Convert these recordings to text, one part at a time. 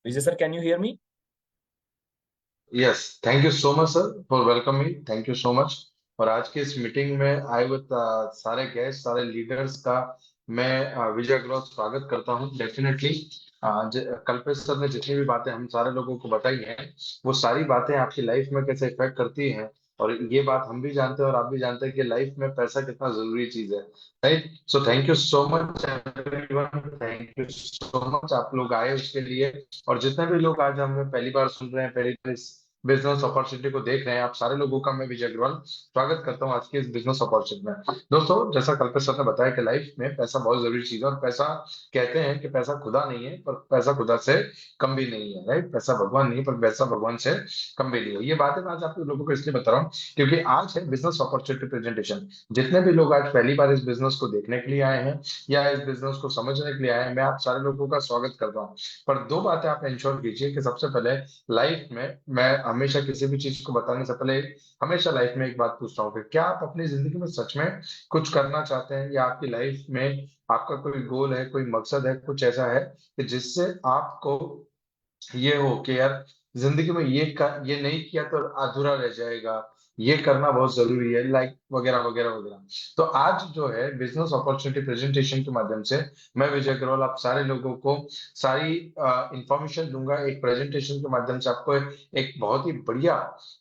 Vijay sir, can you hear me? Yes, thank you so much sir for welcome me. Thank you so much. और आज की इस meeting में आए हुए सारे गेस्ट, सारे लीडर्स का मैं विजय अग्रवाल स्वागत करता हूं। डेफिनेटली कल्पेश सर ने जितनी भी बातें हम सारे लोगों को बताई हैं, वो सारी बातें आपकी लाइफ में कैसे इफेक्ट करती हैं। और ये बात हम भी जानते हैं और आप भी जानते हैं कि लाइफ में पैसा कितना जरूरी चीज है। Right, so thank you so much everyone, thank you so much आप लोग आए उसके लिए। और जितने भी लोग आज हमें पहली बार सुन रहे हैं, पहली बार इस बिजनेस अपॉर्चुनिटी को देख रहे हैं, आप सारे लोगों का मैं विजय अग्रवाल स्वागत करता हूं आज की इस बिजनेस अपॉर्चुनिटी में। दोस्तों, जैसा कल्पेश सर ने बताया कि लाइफ में पैसा बहुत जरूरी चीज है। और पैसा, कहते हैं कि पैसा खुदा नहीं है, पर पैसा खुदा से कम भी नहीं है। राइट, पैसा भगवान नहीं है, पर पैसा भगवान से कम भी नहीं है। ये बातें मैं आज आप लोगों को इसलिए बता रहा हूँ क्योंकि आज है बिजनेस अपॉर्चुनिटी प्रेजेंटेशन। जितने भी लोग आज पहली बार इस बिजनेस को देखने के लिए आए हैं या इस बिजनेस को समझने के लिए आए हैं, मैं आप सारे लोगों का स्वागत करता हूँ। पर दो बातें आप इंश्योर कीजिए कि सबसे पहले, लाइफ में मैं हमेशा किसी भी चीज को बताने से पहले हमेशा लाइफ में एक बात पूछता हूँ कि क्या आप अपनी जिंदगी में सच में कुछ करना चाहते हैं, या आपकी लाइफ में आपका कोई गोल है, कोई मकसद है, कुछ ऐसा है कि जिससे आपको ये हो कि यार जिंदगी में ये नहीं किया तो अधूरा रह जाएगा, ये करना बहुत जरूरी है, लाइक वगैरह वगैरह वगैरह। तो आज जो है बिजनेस अपॉर्चुनिटी प्रेजेंटेशन के माध्यम से मैं विजय अग्रवाल आप सारे लोगों को सारी इंफॉर्मेशन दूंगा। एक प्रेजेंटेशन के माध्यम से आपको एक बहुत ही बढ़िया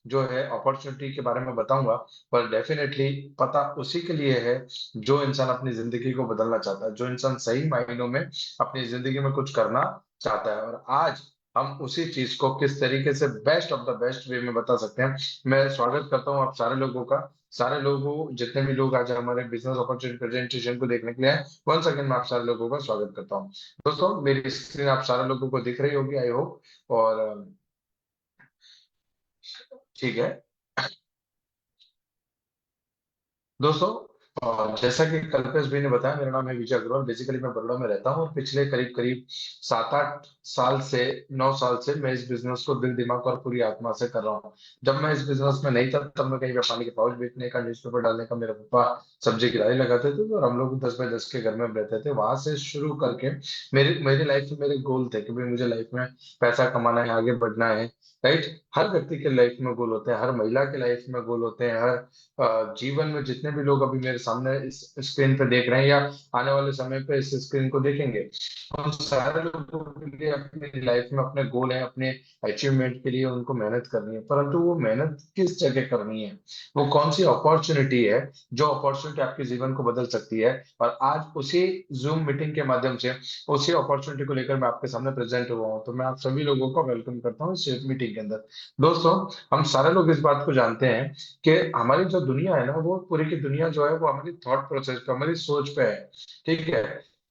जो है अपॉर्चुनिटी के बारे में बताऊंगा। पर डेफिनेटली पता उसी के लिए है जो इंसान अपनी जिंदगी को बदलना चाहता है, जो इंसान सही मायनों में अपनी जिंदगी में कुछ करना चाहता है। और आज हम उसी चीज को किस तरीके से best of the best way में बता सकते हैं। मैं स्वागत करता हूं आप सारे लोगों का। सारे लोगों, जितने भी लोग आज हमारे बिजनेस अपॉर्चुनिटी प्रेजेंटेशन को देखने के लिए आए, वंस अगेन मैं आप सारे लोगों का स्वागत करता हूं। दोस्तों, मेरी स्क्रीन आप सारे लोगों को दिख रही होगी, आई होप। और ठीक है दोस्तों, जैसा कि कल्पेश भाई ने बताया, मेरा नाम है विजय अग्रवाल। बेसिकली मैं बड़ौदा में रहता हूँ और पिछले करीब करीब 7-8 साल से 9 साल से मैं इस बिजनेस को दिल दिमाग और पूरी आत्मा से कर रहा हूँ। जब मैं इस बिजनेस में नहीं था तब मैं कहीं पे पानी के पाउच बेचने का, न्यूज़पेपर डालने का, मेरे पापा सब्जी की लारी लगाते थे और हम लोग 10 बाय 10 के घर में रहते थे। वहां से शुरू करके मेरी मेरी लाइफ में मेरे गोल थे कि भाई मुझे लाइफ में पैसा कमाना है, आगे बढ़ना है। राइट, हर व्यक्ति के लाइफ में गोल होते हैं, हर महिला के लाइफ में गोल होते हैं, हर जीवन में जितने भी लोग अभी मेरे सामने इस स्क्रीन पे देख रहे हैं या आने वाले समय पे इस स्क्रीन को देखेंगे, उन सारे लोगों के लिए अपनी लाइफ में अपने गोल है, अपने अचीवमेंट के लिए उनको मेहनत करनी है। परंतु वो मेहनत किस जगह करनी है, वो कौन सी अपॉर्चुनिटी है जो अपॉर्चुनिटी आपके जीवन को बदल सकती है। और आज उसी जूम मीटिंग के माध्यम से उसी अपॉर्चुनिटी को लेकर मैं आपके सामने प्रेजेंट हुआ हूँ। तो मैं आप सभी लोगों को वेलकम करता हूँ इस मीटिंग के अंदर। दोस्तों, हम सारे लोग इस बात को जानते हैं कि हमारी जो दुनिया है ना, वो पूरी की दुनिया जो है वो हमारी थॉट प्रोसेस पे, हमारी सोच पे है। ठीक है,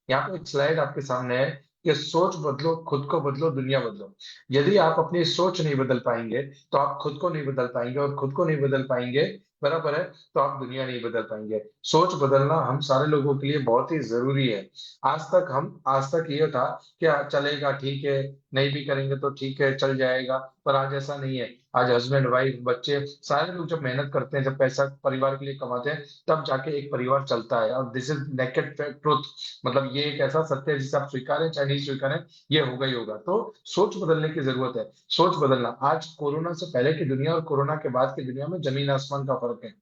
यहाँ पे एक स्लाइड आपके सामने है कि सोच बदलो, खुद को बदलो, दुनिया बदलो। यदि आप अपनी सोच नहीं बदल पाएंगे तो आप खुद को नहीं बदल पाएंगे, और खुद को नहीं बदल पाएंगे, बराबर है, तो आप दुनिया नहीं बदल पाएंगे। सोच बदलना हम सारे लोगों के लिए बहुत ही जरूरी है। आज तक ये था कि चलेगा, ठीक है, नहीं भी करेंगे तो ठीक है, चल जाएगा। पर आज ऐसा नहीं है। आज हस्बैंड वाइफ बच्चे सारे लोग जब मेहनत करते हैं, जब पैसा परिवार के लिए कमाते हैं, तब जाके एक परिवार चलता है। और दिस इज नेकेड ट्रुथ, मतलब ये एक ऐसा सत्य है जिसे आप स्वीकारें चाहे नहीं स्वीकारें, ये होगा ही होगा। तो सोच बदलने की जरूरत है। सोच बदलना, आज कोरोना से पहले की दुनिया और कोरोना के बाद की दुनिया में जमीन आसमान का फर्क है।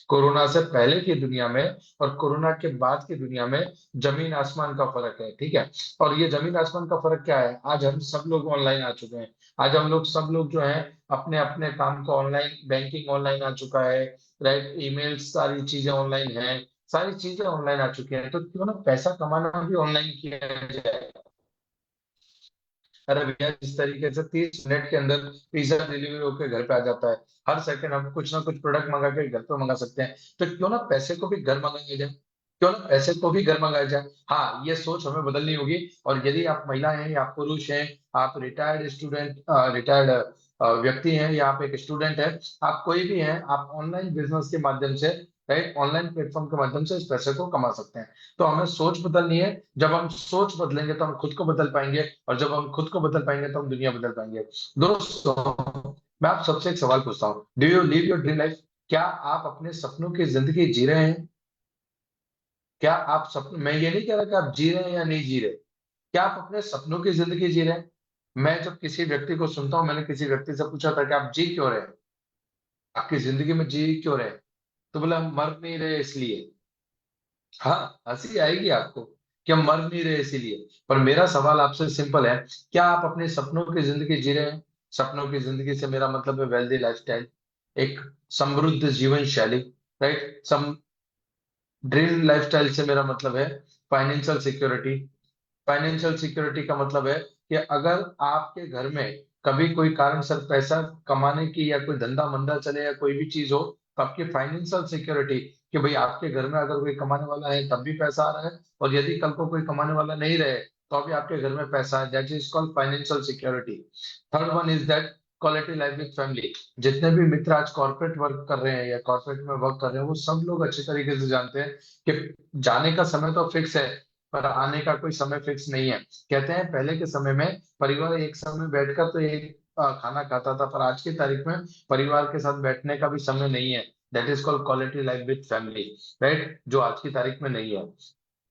कोरोना से पहले की दुनिया में और कोरोना के बाद की दुनिया में जमीन आसमान का फर्क है। ठीक है, और ये जमीन आसमान का फर्क क्या है, आज हम सब लोग ऑनलाइन आ चुके हैं। आज हम लोग सब लोग जो है अपने अपने काम को ऑनलाइन, बैंकिंग ऑनलाइन आ चुका है। राइट, ईमेल, सारी चीजें ऑनलाइन है, सारी चीजें ऑनलाइन आ चुकी हैं। तो क्यों ना पैसा कमाना भी ऑनलाइन किया जाए। अरे भैया, जिस तरीके से 30 मिनट के अंदर पिज्जा डिलीवरी होकर घर पे आ जाता है, हर सेकंड हम कुछ ना कुछ प्रोडक्ट मंगा के घर पे मंगा सकते हैं। तो क्यों ना पैसे को भी घर मंगाया जाए, क्यों ना पैसे को भी घर मंगाया जाए। हाँ, ये सोच हमें बदलनी होगी। और यदि आप महिला हैं या आप पुरुष हैं, आप रिटायर्ड स्टूडेंट, रिटायर्ड व्यक्ति हैं, या आप एक स्टूडेंट हैं, आप कोई भी हैं, आप ऑनलाइन बिजनेस के माध्यम से, राइट, ऑनलाइन प्लेटफॉर्म के माध्यम से इस पैसे को कमा सकते हैं। तो हमें सोच बदलनी है। जब हम सोच बदलेंगे तो हम खुद को बदल पाएंगे, और जब हम खुद को बदल पाएंगे तो हम दुनिया बदल पाएंगे। दोस्तों, मैं आप सबसे एक सवाल पूछता हूँ, do you live your dream life? क्या आप अपने सपनों की जिंदगी जी रहे हैं? क्या आप सपन मैं ये नहीं कह रहा कि आप जी रहे हैं या नहीं जी रहे, क्या आप अपने सपनों की जिंदगी जी रहे हैं? मैं जब किसी व्यक्ति को सुनता हूँ, मैंने किसी व्यक्ति से पूछा था कि आप जी क्यों रहे, आपकी जिंदगी में जी क्यों रहे, तो बोला हम मर नहीं रहे इसलिए। हाँ, हंसी आएगी आपको कि हम मर नहीं रहे इसीलिए। पर मेरा सवाल आपसे सिंपल है, क्या आप अपने सपनों की जिंदगी जी रहे हैं? सपनों की जिंदगी से मेरा मतलब है वेल्दी लाइफस्टाइल, एक समृद्ध जीवन शैली, राइट। सम ड्रीम लाइफस्टाइल से मेरा मतलब है फाइनेंशियल सिक्योरिटी। फाइनेंशियल सिक्योरिटी का मतलब है कि अगर आपके घर में कभी कोई कारण सर पैसा कमाने की या कोई धंधा मंदा चले या कोई भी चीज हो, तो आपकी फाइनेंशियल सिक्योरिटी कि भाई आपके घर में अगर कोई कमाने वाला है तब भी पैसा आ रहा है, और यदि कल को कोई कमाने वाला नहीं रहे तो अभी आपके घर में पैसा है, that is called financial security. Third one is that quality life with family. जितने भी मित्र आज कॉर्पोरेट वर्क कर रहे हैं या कॉर्पोरेट में वर्क कर रहे हैं, वो सब लोग अच्छे तरीके से जानते हैं कि जाने का समय तो फिक्स है, पर आने का कोई समय फिक्स नहीं है। कहते हैं पहले के समय में परिवार एक समय बैठकर तो एक खाना खाता था, पर आज की तारीख में परिवार के साथ बैठने का भी समय नहीं है। That is called quality life with family, right, जो आज की तारीख में नहीं है।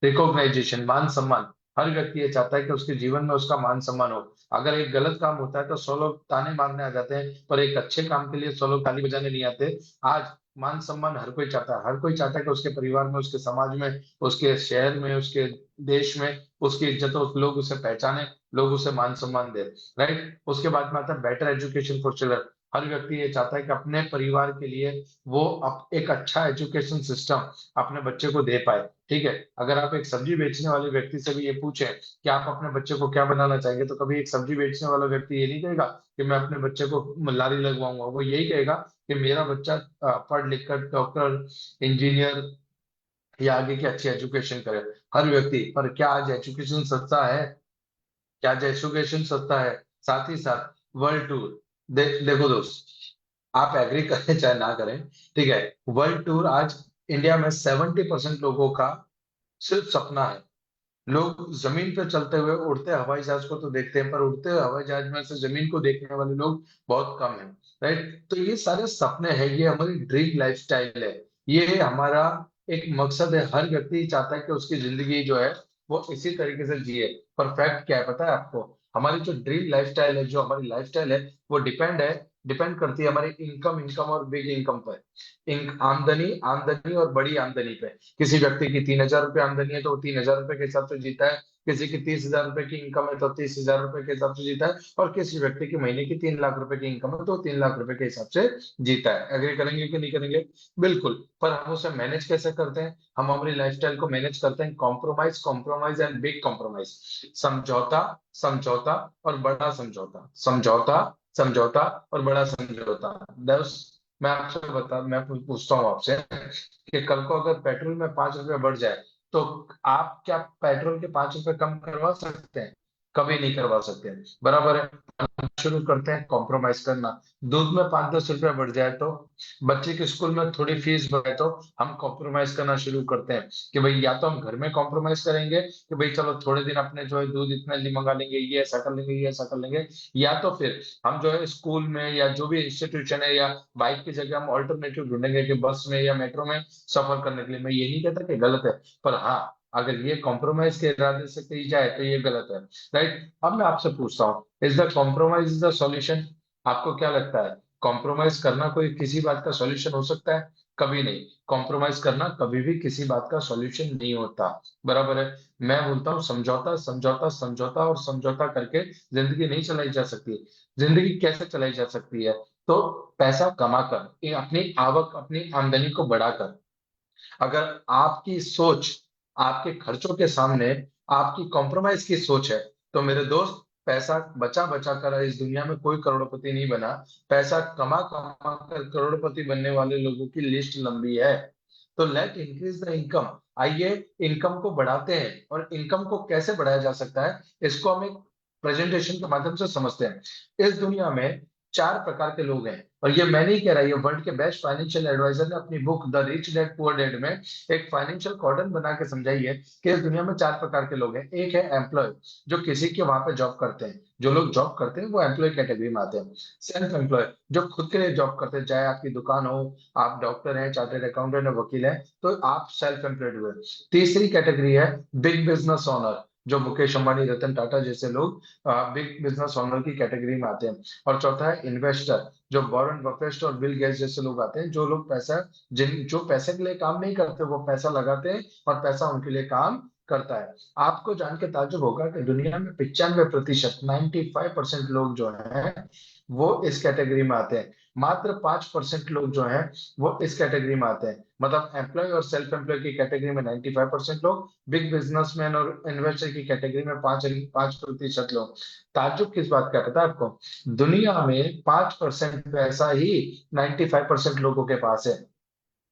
रिकॉग्नाइजेशन, मान सम्मान। हर व्यक्ति ये चाहता है कि उसके जीवन में उसका मान सम्मान हो। अगर एक गलत काम होता है तो 100 लोग ताने मारने आ जाते हैं, पर एक अच्छे काम के लिए 100 लोग ताली बजाने नहीं आते। आज मान सम्मान हर कोई चाहता है, हर कोई चाहता है कि उसके परिवार में, उसके समाज में, उसके शहर में, उसके देश में उसकी इज्जत हो, लोग उसे पहचाने, लोग उसे मान सम्मान दे, राइट। उसके बाद में आता है बेटर एजुकेशन फॉर चिल्ड्रन। हर व्यक्ति ये चाहता है कि अपने परिवार के लिए वो एक अच्छा एजुकेशन सिस्टम अपने बच्चे को दे पाए। ठीक है, अगर आप एक सब्जी बेचने वाले व्यक्ति से भी ये पूछें कि आप अपने बच्चे को क्या बनाना चाहेंगे, तो कभी एक सब्जी बेचने वाला व्यक्ति ये नहीं कहेगा कि मैं अपने बच्चे को लारी लगवाऊंगा। वो यही कहेगा कि मेरा बच्चा पढ़ लिख कर डॉक्टर, इंजीनियर या आगे की अच्छी एजुकेशन करे। हर व्यक्ति, पर क्या आज एजुकेशन सस्ता है? क्या आज एजुकेशन सस्ता है? साथ ही साथ वर्ल्ड टूर, देखो दोस्त, आप एग्री करें चाहे ना करें, ठीक है, वर्ल्ड टूर आज इंडिया में 70% लोगों का सिर्फ सपना है। लोग जमीन पे चलते हुए उड़ते हवाई जहाज को तो देखते हैं, पर उड़ते हुए हवाई जहाज में से जमीन को देखने वाले लोग बहुत कम हैं, राइट। तो ये सारे सपने हैं, ये हमारी ड्रीम लाइफस्टाइल है, ये हमारा एक मकसद है। हर व्यक्ति चाहता है कि उसकी जिंदगी जो है वो इसी तरीके से जिए। पर फैक्ट क्या है पता है आपको? हमारी जो ड्रीम लाइफस्टाइल है, जो हमारी लाइफस्टाइल है, वो डिपेंड करती है हमारी इनकम इनकम और बिग इनकम पर। आमदनी आमदनी और बड़ी आमदनी पे। किसी व्यक्ति की 3,000 रुपये आमदनी है तो वो 3,000 रुपये के हिसाब से जीता है। किसी की 30,000 रुपये की इनकम है तो 30,000 रुपये के हिसाब से जीता है। और किसी व्यक्ति की महीने की 3 लाख रुपए की इनकम है तो 3 लाख रुपए के हिसाब से जीता है। एग्री करेंगे कि नहीं करेंगे? बिल्कुल। पर हम उसे मैनेज कैसे करते हैं? हम हमारी लाइफस्टाइल को मैनेज करते हैं compromise, compromise and big compromise. समझौता, समझौता और बड़ा समझौता, समझौता, समझौता और बड़ा समझौता। मैं आपसे मैं पूछता हूँ आपसे कि कल को अगर पेट्रोल में 5 रुपए बढ़ जाए, तो आप क्या पेट्रोल के 5 रुपए कम करवा सकते हैं? कभी नहीं करवा सकते हैं, बराबर है। शुरू करते हैं कॉम्प्रोमाइज करना। दूध में 5-10 रुपया बढ़ जाए तो, बच्चे के स्कूल में थोड़ी फीस बढ़े तो हम कॉम्प्रोमाइज करना शुरू करते हैं कि भाई या तो हम घर में कॉम्प्रोमाइज करेंगे कि भाई चलो थोड़े दिन अपने जो है दूध इतना ली मंगा लेंगे, ये ऐसा कर लेंगे, ये ऐसा कर लेंगे। या तो फिर हम जो है स्कूल में या जो भी इंस्टीट्यूशन है, या बाइक की जगह हम ऑल्टरनेटिव ढूंढेंगे कि बस में या मेट्रो में सफर करने के लिए। मैं ये नहीं कहता कि गलत है, पर हाँ, अगर ये कॉम्प्रोमाइज के इरादे से की जाए तो ये गलत है, राइट। अब मैं आपसे पूछता हूँ, is the compromise is the solution? आपको क्या लगता है, कॉम्प्रोमाइज करना कोई किसी बात का सॉल्यूशन हो सकता है? कभी नहीं। कॉम्प्रोमाइज करना कभी भी किसी बात का सॉल्यूशन नहीं होता, बराबर है। मैं बोलता हूँ समझौता, समझौता, समझौता और समझौता करके जिंदगी नहीं चलाई जा सकती। जिंदगी कैसे चलाई जा सकती है? तो पैसा कमाकर, अपनी आवक, अपनी आमदनी को बढ़ाकर। अगर आपकी सोच आपके खर्चों के सामने आपकी कॉम्प्रोमाइज की सोच है, तो मेरे दोस्त, पैसा बचा बचा कर इस दुनिया में कोई करोड़पति नहीं बना। पैसा कमा कमा कर करोड़पति बनने वाले लोगों की लिस्ट लंबी है। तो लेट इंक्रीज द इनकम। आइए इनकम को बढ़ाते हैं। और इनकम को कैसे बढ़ाया जा सकता है, इसको हम एक प्रेजेंटेशन के माध्यम से समझते हैं। इस दुनिया में 4 प्रकार के लोग हैं, और ये मैं नहीं कह रहा, ये वर्ल्ड के बेस्ट फाइनेंशियल एडवाइजर ने अपनी book the rich dad poor dad में एक फाइनेंशियल कॉर्डन बना के समझाई है कि इस दुनिया में 4 प्रकार के लोग हैं। एक है एम्प्लॉय, जो किसी के वहां पे जॉब करते हैं। जो लोग जॉब करते हैं वो एम्प्लॉय कैटेगरी में आते हैं। सेल्फ एम्प्लॉय, जो खुद के लिए जॉब करते हैं, चाहे आपकी दुकान हो, आप डॉक्टर हैं, चार्टर्ड अकाउंटेंट है, वकील है, तो आप सेल्फ एम्प्लॉयड हुए। तीसरी कैटेगरी है बिग बिजनेस ओनर, जो मुकेश अंबानी, रतन टाटा जैसे लोग बिग बिजनेस ओनर की कैटेगरी में आते हैं। और चौथा है इन्वेस्टर, जो वॉरेन बफेट और बिल गेट्स जैसे लोग आते हैं, जो लोग पैसा, जिन जो पैसे के लिए काम नहीं करते, वो पैसा लगाते हैं और पैसा उनके लिए काम करता है। आपको जान के ताज्जुब होगा कि दुनिया में 95%, 95% लोग जो हैं वो इस कैटेगरी में आते हैं। मात्र 5% लोग जो हैं वो इस कैटेगरी में आते हैं। मतलब एम्प्लॉय और सेल्फ एम्प्लॉय की कैटेगरी में 95% लोग, बिग बिजनेसमैन और इन्वेस्टर की कैटेगरी में 5% लोग। ताज्जुब किस बात का है पता है आपको? दुनिया में 5% पैसा ही 95% लोगों के पास है।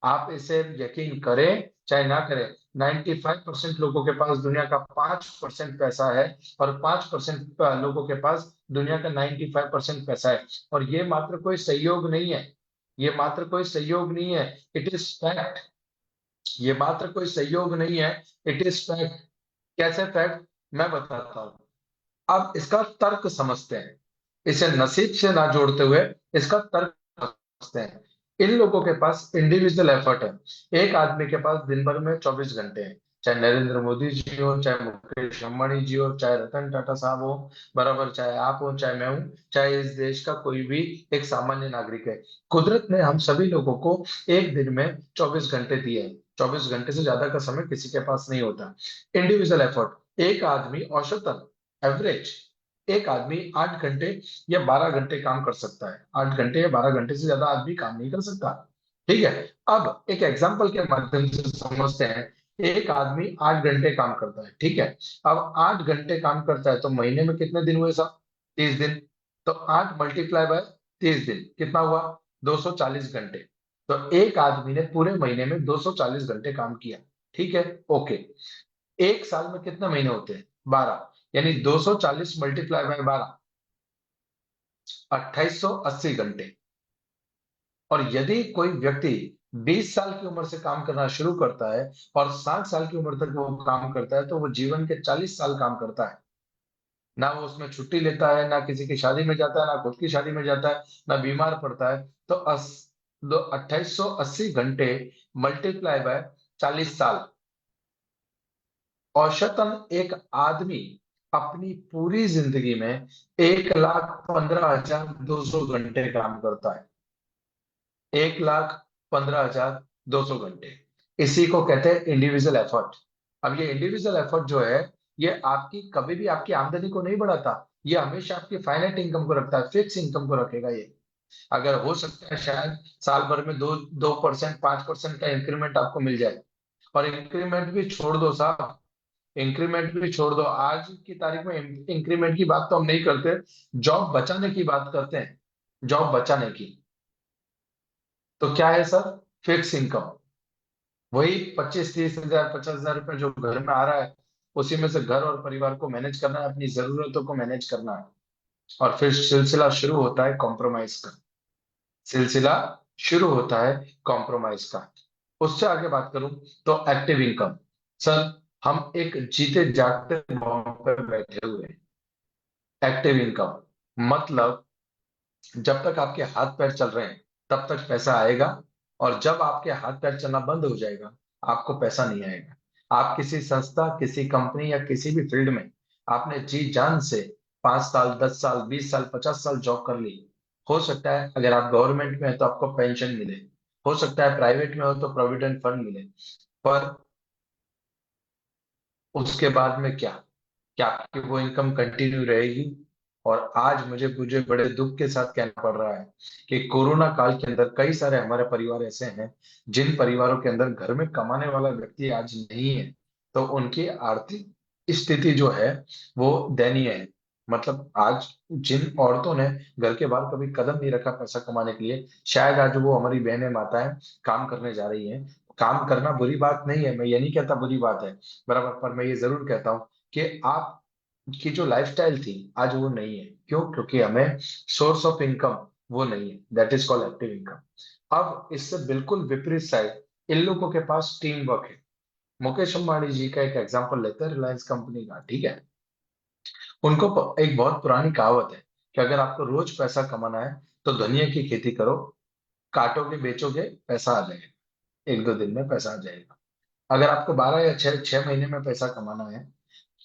आप इसे यकीन करें चाहे ना करें, 95% लोगों के पास दुनिया का 5% पैसा है, और 5% लोगों के पास दुनिया का 95% पैसा है। और ये मात्र कोई सहयोग नहीं है, ये मात्र कोई सहयोग नहीं है, इट इज फैक्ट। ये मात्र कोई सहयोग नहीं है, इट इज फैक्ट। कैसे फैक्ट? मैं बताता हूँ। अब इसका तर्क समझते हैं, इसे नसीब से ना जोड़ते हुए इसका तर्क समझते हैं। इन लोगों के पास इंडिविजुअल एफर्ट है। एक आदमी के पास दिन भर में 24 घंटे हैं, चाहे नरेंद्र मोदी जी हो, चाहे मुकेश अंबानी जी हो, चाहे रतन टाटा साहब हो, बराबर, चाहे आप हो, चाहे मैं हूं, चाहे इस देश का कोई भी एक सामान्य नागरिक है। कुदरत ने हम सभी लोगों को एक दिन में 24 घंटे दिए हैं। 24 घंटे से ज्यादा का समय किसी के पास नहीं होता। इंडिविजुअल एफर्ट, एक आदमी औसतन, एवरेज, एक आदमी 8 घंटे या 12 घंटे काम कर सकता है। 8 घंटे या 12 घंटे से ज्यादा आदमी काम नहीं कर सकता। ठीक है। अब एक एग्जाम्पल के माध्यम से समझते हैं। एक आदमी 8 घंटे काम करता है, ठीक है। अब 8 घंटे काम करता है तो महीने में कितने दिन हुए साहब? 30 दिन। तो 8 × 30 दिन कितना हुआ? 240 घंटे। तो एक आदमी ने पूरे महीने में 240 घंटे काम किया। ठीक है, ओके। एक साल में कितने महीने होते हैं? 12। यानी 240 × 12, 2880 घंटे। और यदि कोई व्यक्ति 20 साल की उम्र से काम करना शुरू करता है और 60 साल की उम्र तक वो काम करता है, तो वो जीवन के 40 साल काम करता है। ना वो उसमें छुट्टी लेता है, ना किसी की शादी में जाता है, ना खुद की शादी में जाता है, ना बीमार पड़ता है। तो 2880 घंटे मल्टीप्लाई बाय 40 साल, औसतन एक आदमी अपनी पूरी जिंदगी में 1,15,200 घंटे काम करता है। 1,15,200 घंटे। इसी को कहते हैं इंडिविजुअल एफर्ट। अब ये इंडिविजुअल एफर्ट जो है, ये आपकी कभी भी आपकी आमदनी को नहीं बढ़ाता। ये हमेशा आपकी फाइनेट इनकम को रखता है, फिक्स इनकम को रखेगा ये। अगर हो सकता है शायद साल भर में 2% 5% का इंक्रीमेंट आपको मिल जाए। और इंक्रीमेंट भी छोड़ दो साहब, इंक्रीमेंट भी छोड़ दो, आज की तारीख में इंक्रीमेंट की बात तो हम नहीं करते, जॉब बचाने की बात करते हैं। जॉब बचाने की। तो क्या है सर? Fix income. वही 25-30 हजार, 50 हजार रुपये जो घर में आ रहा है, उसी में से घर और परिवार को मैनेज करना है, अपनी जरूरतों को मैनेज करना है। और फिर सिलसिला शुरू होता है कॉम्प्रोमाइज का। सिलसिला शुरू होता है कॉम्प्रोमाइज का। उससे आगे बात करूं तो एक्टिव इनकम। सर, हम एक जीते जागते मौके पर बैठे हुए हैं। एक्टिव इनकम मतलब जब तक आपके हाथ पैर चल रहे हैं तब तक पैसा आएगा, और जब आपके हाथ पैर चलना बंद हो जाएगा आपको पैसा नहीं आएगा। आप किसी संस्था, किसी कंपनी या किसी भी फील्ड में आपने जी जान से 5 साल, 10 साल, 20 साल, 50 साल जॉब कर ली। हो सकता है अगर आप गवर्नमेंट में है तो आपको पेंशन मिले, हो सकता है प्राइवेट में हो तो प्रोविडेंट फंड मिले। पर उसके बाद में क्या? क्या आपकी वो इनकम कंटिन्यू रहेगी? और आज मुझे मुझे बड़े दुख के साथ कहना पड़ रहा है कि कोरोना काल के अंदर कई सारे हमारे परिवार ऐसे हैं जिन परिवारों के अंदर घर में कमाने वाला व्यक्ति आज नहीं है। तो उनकी आर्थिक स्थिति जो है वो दयनीय है। मतलब आज जिन औरतों ने घर के बाहर कभी कदम नहीं रखा पैसा कमाने के लिए, शायद आज वो हमारी बहनें, माताएं काम करने जा रही हैं। काम करना बुरी बात नहीं है, मैं ये नहीं कहता बुरी बात है, बराबर, पर मैं ये जरूर कहता हूँ कि आप की जो लाइफस्टाइल थी आज वो नहीं है। क्यों? क्योंकि हमें सोर्स ऑफ इनकम वो नहीं है, that is called active income. अब इससे बिल्कुल विपरीत साइड, इन लोगों के पास टीम वर्क है। मुकेश अंबानी जी का एक एग्जांपल लेते हैं, रिलायंस कंपनी का, ठीक है। उनको एक बहुत पुरानी कहावत है कि अगर आपको रोज पैसा कमाना है तो धनिया की खेती करो, काटोगे बेचोगे पैसा आ जाएगा, 1-2 दिन में पैसा आ जाएगा। अगर आपको 12 या 6 6 महीने में पैसा कमाना है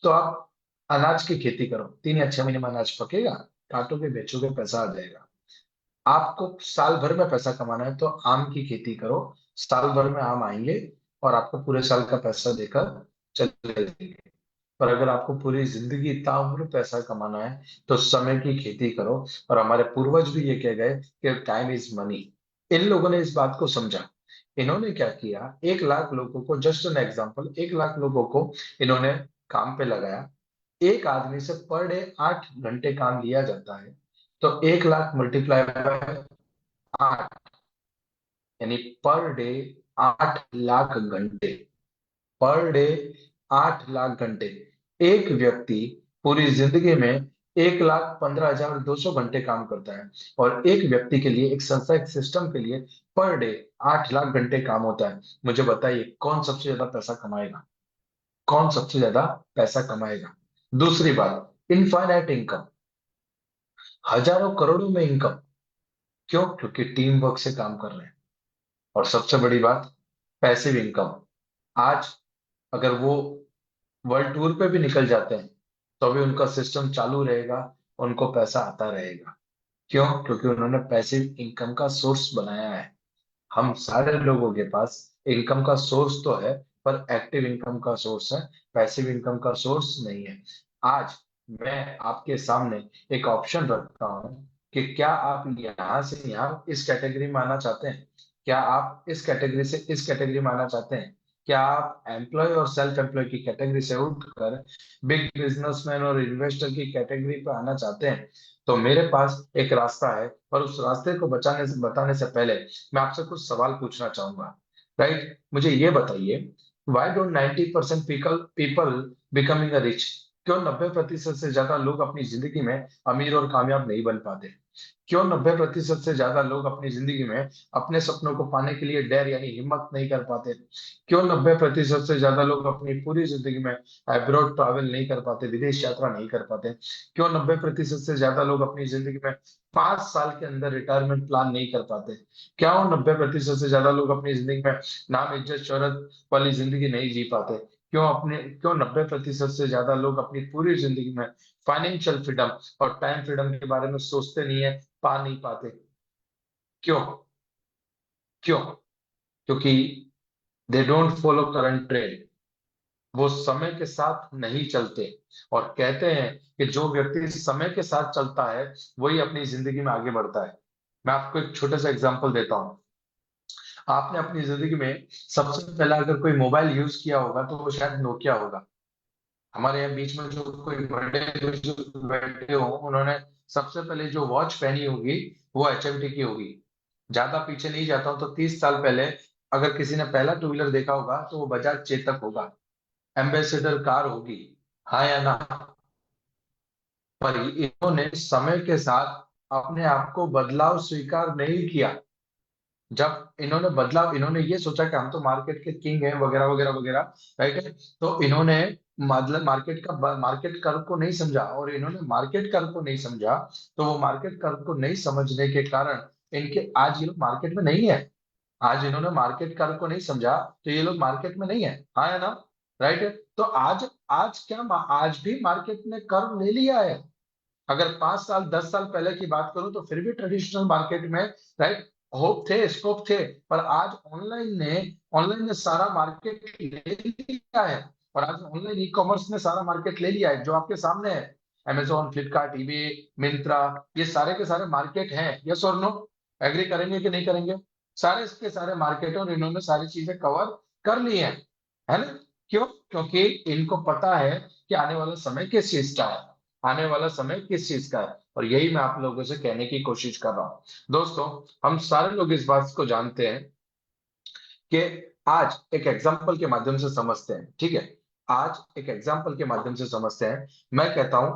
तो आप अनाज की खेती करो, 3 या 6 महीने में अनाज पकेगा, काटोगे बेचोगे पैसा आ जाएगा। आपको साल भर में पैसा कमाना है तो आम की खेती करो, साल भर में आम आएंगे और आपको पूरे साल का पैसा देकर चले जाएंगे। पर अगर आपको पूरी जिंदगी ताउम्र पैसा कमाना है तो समय की खेती करो। और हमारे पूर्वज भी ये कह गए कि टाइम इज मनी। इन लोगों ने इस बात को समझा। इन्होंने क्या किया, 1 लाख लोगों को, जस्ट एन एग्जाम्पल, 1 लाख लोगों को इन्होंने काम पे लगाया। एक आदमी से पर डे 8 घंटे काम लिया जाता है। तो 1 लाख मल्टीप्लाई बाय 8, यानी पर डे 8 लाख घंटे। पर डे 8 लाख घंटे। एक व्यक्ति पूरी जिंदगी में 1,15,200 घंटे काम करता है। और एक व्यक्ति के लिए, एक संस्था, एक सिस्टम के लिए पर डे 8 लाख घंटे काम होता है। मुझे बताइए कौन सबसे ज्यादा पैसा कमाएगा? कौन सबसे ज्यादा पैसा कमाएगा? दूसरी बात, इनफाइनाइट इनकम, हजारों करोड़ों में इनकम। क्यों? क्योंकि टीम वर्क से काम कर रहे हैं। और सबसे बड़ी बात, पैसिव इनकम। आज अगर वो वर्ल्ड टूर पे भी निकल जाते हैं तो भी उनका सिस्टम चालू रहेगा, उनको पैसा आता रहेगा। क्यों? क्योंकि उन्होंने पैसिव इनकम का सोर्स बनाया है। हम सारे लोगों के पास इनकम का सोर्स तो है, पर एक्टिव इनकम का सोर्स है, पैसिव इनकम का सोर्स नहीं है। आज मैं आपके सामने एक ऑप्शन रखता हूं कि क्या आप यहां से यहां इस कैटेगरी में आना चाहते हैं? क्या आप इस कैटेगरी से इस कैटेगरी में आना चाहते हैं? क्या आप एम्प्लॉय और सेल्फ एम्प्लॉय की कैटेगरी से उठकर बिग बिजनेसमैन और इन्वेस्टर की कैटेगरी पर आना चाहते हैं? तो मेरे पास एक रास्ता है, पर उस रास्ते को बताने से पहले मैं आपसे कुछ सवाल पूछना चाहूंगा। राइट, मुझे ये बताइए, why don't 90% people people becoming a rich? क्यों 90% से ज्यादा लोग अपनी जिंदगी में अमीर और कामयाब नहीं बन पाते? क्यों 90% से ज्यादा लोग अपनी जिंदगी में अपने सपनों को पाने के लिए डेयर यानी हिम्मत नहीं कर पाते? क्यों 90% से ज्यादा लोग अपनी पूरी जिंदगी में अब्रॉड ट्रैवल नहीं कर पाते, विदेश यात्रा नहीं कर पाते? क्यों 90% से ज्यादा लोग अपनी जिंदगी में 5 साल के अंदर रिटायरमेंट प्लान नहीं कर पाते? क्या वो 90% से ज्यादा लोग अपनी जिंदगी में नाम इज्जत शोहरत वाली जिंदगी नहीं जी पाते? क्यों 90% से ज्यादा लोग अपनी पूरी जिंदगी में फाइनेंशियल फ्रीडम और टाइम फ्रीडम के बारे में सोचते नहीं है, पा नहीं पाते? क्यों? क्यों? क्योंकि they don't follow current trend. वो समय के साथ नहीं चलते। और कहते हैं कि जो व्यक्ति समय के साथ चलता है वही अपनी जिंदगी में आगे बढ़ता है। मैं आपको एक छोटा सा एग्जांपल देता हूँ। आपने अपनी जिंदगी में सबसे पहला अगर कोई मोबाइल यूज किया होगा तो वो शायद नोकिया होगा। हमारे यहाँ बीच में जो कोई बड़े बुजुर्ग बैठे हो, उन्होंने सबसे पहले जो वॉच पहनी होगी वो एचएमटी की होगी। ज्यादा पीछे नहीं जाता हूँ तो 30 साल पहले अगर किसी ने पहला टू व्हीलर देखा होगा तो वो बजाज चेतक होगा, एम्बेसडर कार होगी। हाँ या ना? पर इन्होंने समय के साथ अपने आप को बदलाव स्वीकार नहीं किया। जब इन्होंने बदलाव, इन्होंने ये सोचा कि हम तो मार्केट के किंग हैं वगैरह वगैरह वगैरह, राइट है। तो इन्होंने मतलब मार्केट कर्व को नहीं समझा, और इन्होंने मार्केट कर्व को नहीं समझा। तो वो मार्केट कर्व को नहीं समझने के कारण इनके आज ये लोग मार्केट में नहीं है। आज इन्होंने मार्केट कर्व को नहीं समझा तो ये लोग मार्केट में नहीं है। हाँ या ना? राइट है। तो आज आज क्या आज भी मार्केट ने कर्व ले लिया है। अगर 5 साल 10 साल पहले की बात करूं तो फिर भी ट्रेडिशनल मार्केट में, राइट, होप थे, स्कोप थे। पर आज ऑनलाइन ने सारा मार्केट ले लिया है। और आज ऑनलाइन ई कॉमर्स ने सारा मार्केट ले लिया है जो आपके सामने है। अमेजोन, फ्लिपकार्ट, ईबे, मिंत्रा, ये सारे के सारे मार्केट हैं। यस और नो? एग्री करेंगे कि नहीं करेंगे? सारे के सारे मार्केट और इन्होंने सारी चीजें कवर कर ली हैं, है ना? क्यों? क्योंकि इनको पता है कि आने वाला समय किस चीज का है। आने वाला समय किस चीज का है। और यही मैं आप लोगों से कहने की कोशिश कर रहा हूं। दोस्तों, हम सारे लोग इस बात को जानते हैं कि आज एक एग्जाम्पल के माध्यम से समझते हैं, ठीक है? आज एक एग्जाम्पल के माध्यम से समझते हैं। मैं कहता हूं,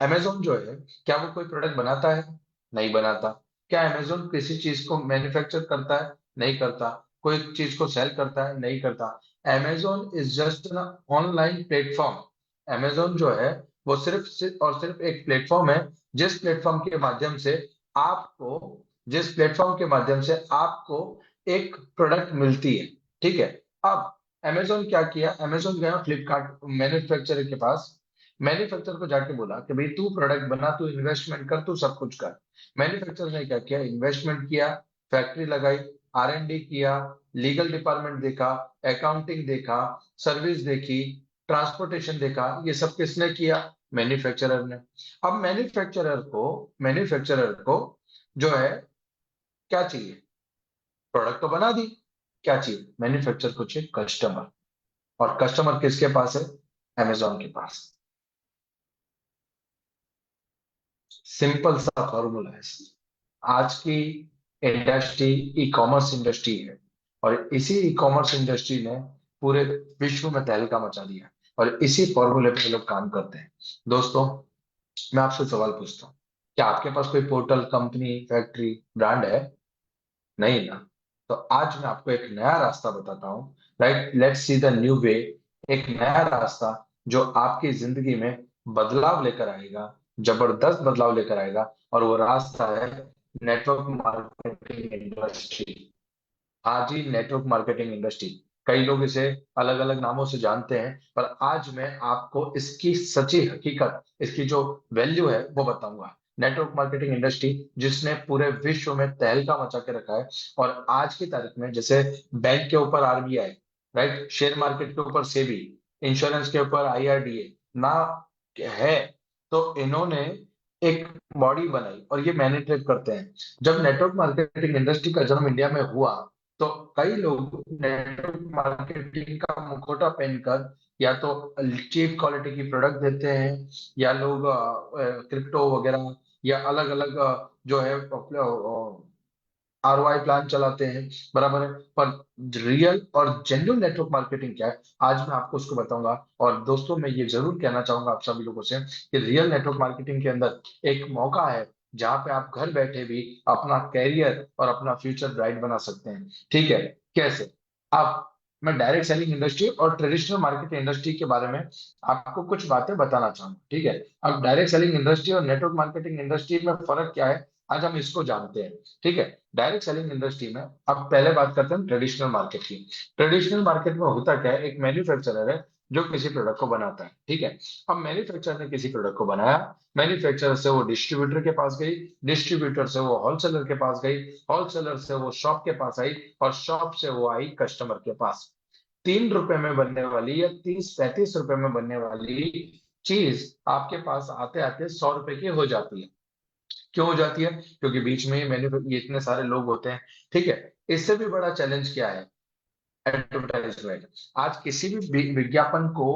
अमेजोन जो है, क्या वो कोई प्रोडक्ट बनाता है? नहीं बनाता। क्या अमेजोन किसी चीज को मैन्युफैक्चर करता है? नहीं करता। कोई चीज को सेल करता है? नहीं करता। Amazon is just an online platform. Amazon जो है वो सिर्फ और सिर्फ एक प्लेटफॉर्म है, जिस प्लेटफॉर्म के माध्यम से आपको जिस प्लेटफॉर्म के माध्यम से आपको एक प्रोडक्ट मिलती है, ठीक है? अब अमेजोन क्या किया, अमेजोन गया फ्लिपकार्ट मैन्युफैक्चरर के पास। मैन्युफैक्चरर को जाके बोला कि भाई तू प्रोडक्ट बना, तू इन्वेस्टमेंट कर, तू सब कुछ कर। मैन्युफैक्चरर ने क्या किया, इन्वेस्टमेंट किया, फैक्ट्री लगाई, R&D किया, लीगल डिपार्टमेंट देखा, अकाउंटिंग देखा, सर्विस देखी, ट्रांसपोर्टेशन देखा, ये सब किसने किया? मैन्युफैक्चरर ने। अब मैन्युफैक्चरर को जो है क्या चाहिए? प्रोडक्ट तो बना दी, क्या चाहिए मैन्युफैक्चरर को? चाहिए कस्टमर। और कस्टमर किसके पास है? अमेजोन के पास। सिंपल सा फॉर्मूला है। आज की इंडस्ट्री ई कॉमर्स इंडस्ट्री है, और इसी ई कॉमर्स इंडस्ट्री ने पूरे विश्व में तहलका मचा दिया, और इसी फॉर्मूले पे ये लोग काम करते हैं। दोस्तों, मैं आपसे सवाल पूछता हूँ, क्या आपके पास कोई पोर्टल, कंपनी, फैक्ट्री, ब्रांड है? नहीं ना। तो आज मैं आपको एक नया रास्ता बताता हूँ। Right, let's see the new way. एक नया रास्ता जो आपकी जिंदगी में बदलाव लेकर आएगा, जबरदस्त बदलाव लेकर आएगा, और वो रास्ता है नेटवर्क मार्केटिंग इंडस्ट्री। आज ही नेटवर्क मार्केटिंग इंडस्ट्री, कई लोग इसे अलग अलग नामों से जानते हैं, पर आज मैं आपको इसकी सच्ची हकीकत, इसकी जो वैल्यू है वो बताऊंगा। नेटवर्क मार्केटिंग इंडस्ट्री जिसने पूरे विश्व में तहलका मचा के रखा है। और आज की तारीख में जैसे बैंक के ऊपर RBI, राइट, शेयर मार्केट के ऊपर सेबी, इंश्योरेंस के ऊपर IRDA ना है, तो इन्होंने एक बॉडी बनाई और ये मैनिपुलेट करते हैं। जब नेटवर्क मार्केटिंग इंडस्ट्री का जन्म इंडिया में हुआ, तो कई लोग नेटवर्क मार्केटिंग का मुखौटा पहनकर या तो चीप क्वालिटी की प्रोडक्ट देते हैं, या लोग क्रिप्टो वगैरह या अलग अलग जो है ROI प्लान चलाते हैं, बराबर है। पर रियल और जेन्युइन नेटवर्क मार्केटिंग क्या है, आज मैं आपको उसको बताऊंगा। और दोस्तों, मैं ये जरूर कहना चाहूंगा आप सभी लोगों से कि रियल नेटवर्क मार्केटिंग के अंदर एक मौका है जहां पे आप घर बैठे भी अपना कैरियर और अपना फ्यूचर ब्राइट बना सकते हैं। ठीक है, कैसे? आप मैं डायरेक्ट सेलिंग इंडस्ट्री और ट्रेडिशनल मार्केट इंडस्ट्री के बारे में आपको कुछ बातें बताना चाहूंगा। ठीक है, अब डायरेक्ट सेलिंग इंडस्ट्री और नेटवर्क मार्केटिंग इंडस्ट्री में फर्क क्या है, आज हम इसको जानते हैं। ठीक है, डायरेक्ट सेलिंग इंडस्ट्री में अब पहले बात करते हैं ट्रेडिशनल मार्केट की। ट्रेडिशनल मार्केट में होता क्या है, एक मैन्युफैक्चरर है जो किसी प्रोडक्ट को बनाता है। ठीक है, अब मैन्युफैक्चरर ने किसी प्रोडक्ट को बनाया, मैन्युफैक्चरर से वो डिस्ट्रीब्यूटर के पास गई, डिस्ट्रीब्यूटर से वो होलसेलर के पास गई, होलसेलर से वो शॉप के पास आई, और शॉप से वो आई कस्टमर के पास। 3 रुपए में बनने वाली या 30-35 रुपए में बनने वाली चीज आपके पास आते आते 100 रुपए की हो जाती है। क्यों हो जाती है? क्योंकि बीच में ये इतने सारे लोग होते हैं। ठीक है, इससे भी बड़ा चैलेंज क्या है? एडवर्टाइजमेंट। आज किसी भी विज्ञापन को,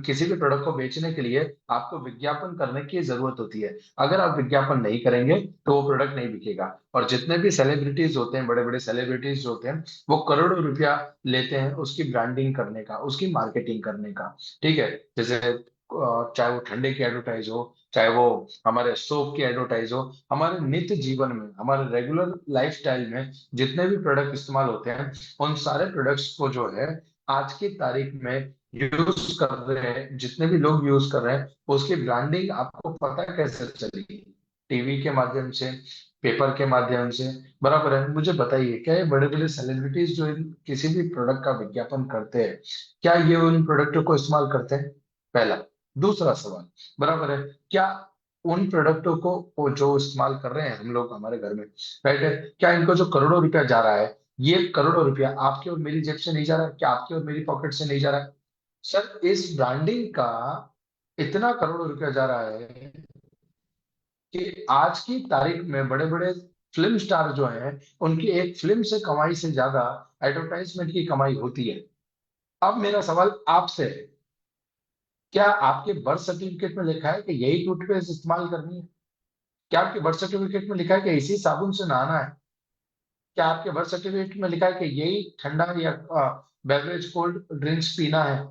किसी भी प्रोडक्ट को बेचने के लिए आपको विज्ञापन करने की जरूरत होती है। अगर आप विज्ञापन नहीं करेंगे तो वो प्रोडक्ट नहीं बिकेगा। और जितने भी सेलिब्रिटीज होते हैं, बड़े बड़े सेलिब्रिटीज होते हैं, वो करोड़ों रुपया लेते हैं उसकी ब्रांडिंग करने का, उसकी मार्केटिंग करने का। ठीक है, जैसे चाहे वो ठंडे की एडवर्टाइज हो, चाहे वो हमारे सोप की एडवर्टाइज हो, हमारे नित्य जीवन में, हमारे रेगुलर लाइफस्टाइल में जितने भी प्रोडक्ट इस्तेमाल होते हैं, उन सारे प्रोडक्ट्स को जो है आज की तारीख में यूज कर रहे हैं, जितने भी लोग यूज कर रहे हैं, उसकी ब्रांडिंग आपको पता कैसे चलेगी? टीवी के माध्यम से, पेपर के माध्यम से, बराबर है। मुझे बताइए, क्या ये बड़े बड़े सेलिब्रिटीज जो किसी भी प्रोडक्ट का विज्ञापन करते हैं, क्या ये उन प्रोडक्टों को इस्तेमाल करते हैं? पहला। दूसरा सवाल, बराबर है, क्या उन प्रोडक्टों को वो जो इस्तेमाल कर रहे हैं हम लोग हमारे घर में, राइट है, क्या इनको जो करोड़ों रुपया जा रहा है, ये करोड़ों रुपया आपके और मेरी जेब से नहीं जा रहा है? क्या आपके और मेरी पॉकेट से नहीं जा रहा है? सर, इस ब्रांडिंग का इतना करोड़ों रुपया जा रहा है कि आज की तारीख में बड़े बड़े फिल्म स्टार जो हैं, उनकी एक फिल्म से कमाई से ज्यादा एडवर्टाइजमेंट की कमाई होती है। अब मेरा सवाल आपसे है, क्या आपके बर्थ सर्टिफिकेट में लिखा है कि यही टूथपेस्ट इस्तेमाल करनी है? क्या आपके बर्थ सर्टिफिकेट में लिखा है कि इसी साबुन से नहाना है? क्या आपके बर्थ सर्टिफिकेट में लिखा है कि यही ठंडा या बेवरेज कोल्ड ड्रिंक्स पीना है?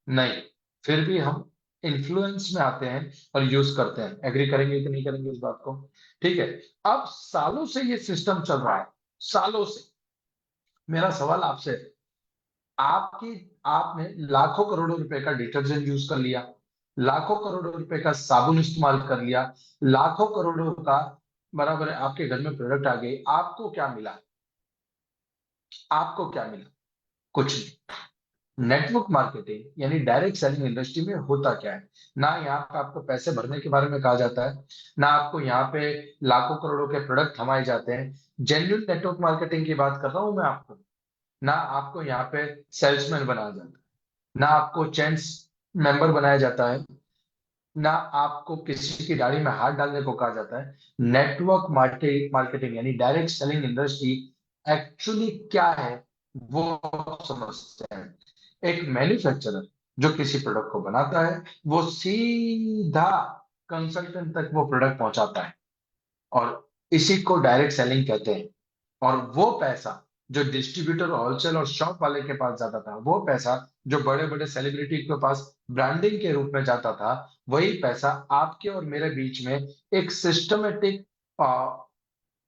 नहीं। फिर भी हम इन्फ्लुएंस में आते हैं और यूज करते हैं। एग्री करेंगे कि नहीं करेंगे इस बात को? ठीक है, अब सालों से ये सिस्टम चल रहा है, सालों से। मेरा सवाल आपसे है, आपकी आपने लाखों करोड़ों रुपए का डिटर्जेंट यूज कर लिया, लाखों करोड़ों रुपए का साबुन इस्तेमाल कर लिया, लाखों करोड़ों का, बराबर है, आपके घर में प्रोडक्ट आ गए, आपको क्या मिला? आपको क्या मिला? कुछ नहीं। नेटवर्क मार्केटिंग यानी डायरेक्ट सेलिंग इंडस्ट्री में होता क्या है? ना यहाँ पे आपको पैसे भरने के बारे में कहा जाता है, ना आपको यहाँ पे लाखों करोड़ों के प्रोडक्ट थमाए जाते हैं। जेन्युइन नेटवर्क मार्केटिंग की बात कर रहा हूं मैं आपको। ना आपको यहाँ पे सेल्समैन बनाया जाता है, ना आपको चेंस मेंबर बनाया जाता है, ना आपको किसी की दाढ़ी में हाथ डालने को कहा जाता है। नेटवर्क मार्केटिंग यानी डायरेक्ट सेलिंग इंडस्ट्री एक्चुअली क्या है, वो समझते हैं। एक मैन्युफैक्चरर जो किसी प्रोडक्ट को बनाता है, वो सीधा कंसल्टेंट तक वो प्रोडक्ट पहुंचाता है, और इसी को डायरेक्ट सेलिंग कहते हैं। और वो पैसा जो डिस्ट्रीब्यूटर, होलसेल और शॉप वाले के पास जाता था, वो पैसा जो बड़े बड़े सेलिब्रिटी के पास ब्रांडिंग के रूप में जाता था, वही पैसा आपके और मेरे बीच में एक सिस्टमेटिक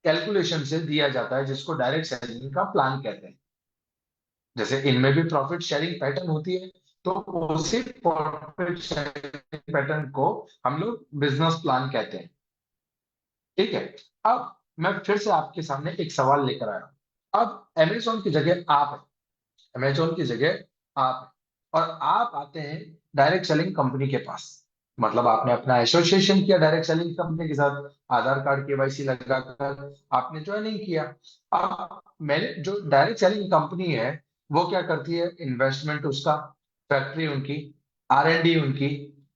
कैलकुलेशन से दिया जाता है, जिसको डायरेक्ट सेलिंग का प्लान कहते हैं। जैसे इनमें भी प्रॉफिट शेयरिंग पैटर्न होती है, तो उसी प्रॉफिट शेयरिंग पैटर्न को हम लोग बिजनेस प्लान कहते हैं। ठीक है। अब मैं फिर से आपके सामने एक सवाल लेकर आया हूं। अब अमेजोन की जगह आप है, अमेजोन की जगह आप है, और आप आते हैं डायरेक्ट सेलिंग कंपनी के पास। मतलब आपने अपना एसोसिएशन किया डायरेक्ट सेलिंग कंपनी के साथ, आधार कार्ड केवाईसी लगाकर आपने ज्वाइनिंग किया। अब मैंने जो डायरेक्ट सेलिंग कंपनी है, वो क्या करती है? इन्वेस्टमेंट उसका, फैक्ट्री उनकी, R&D उनकी,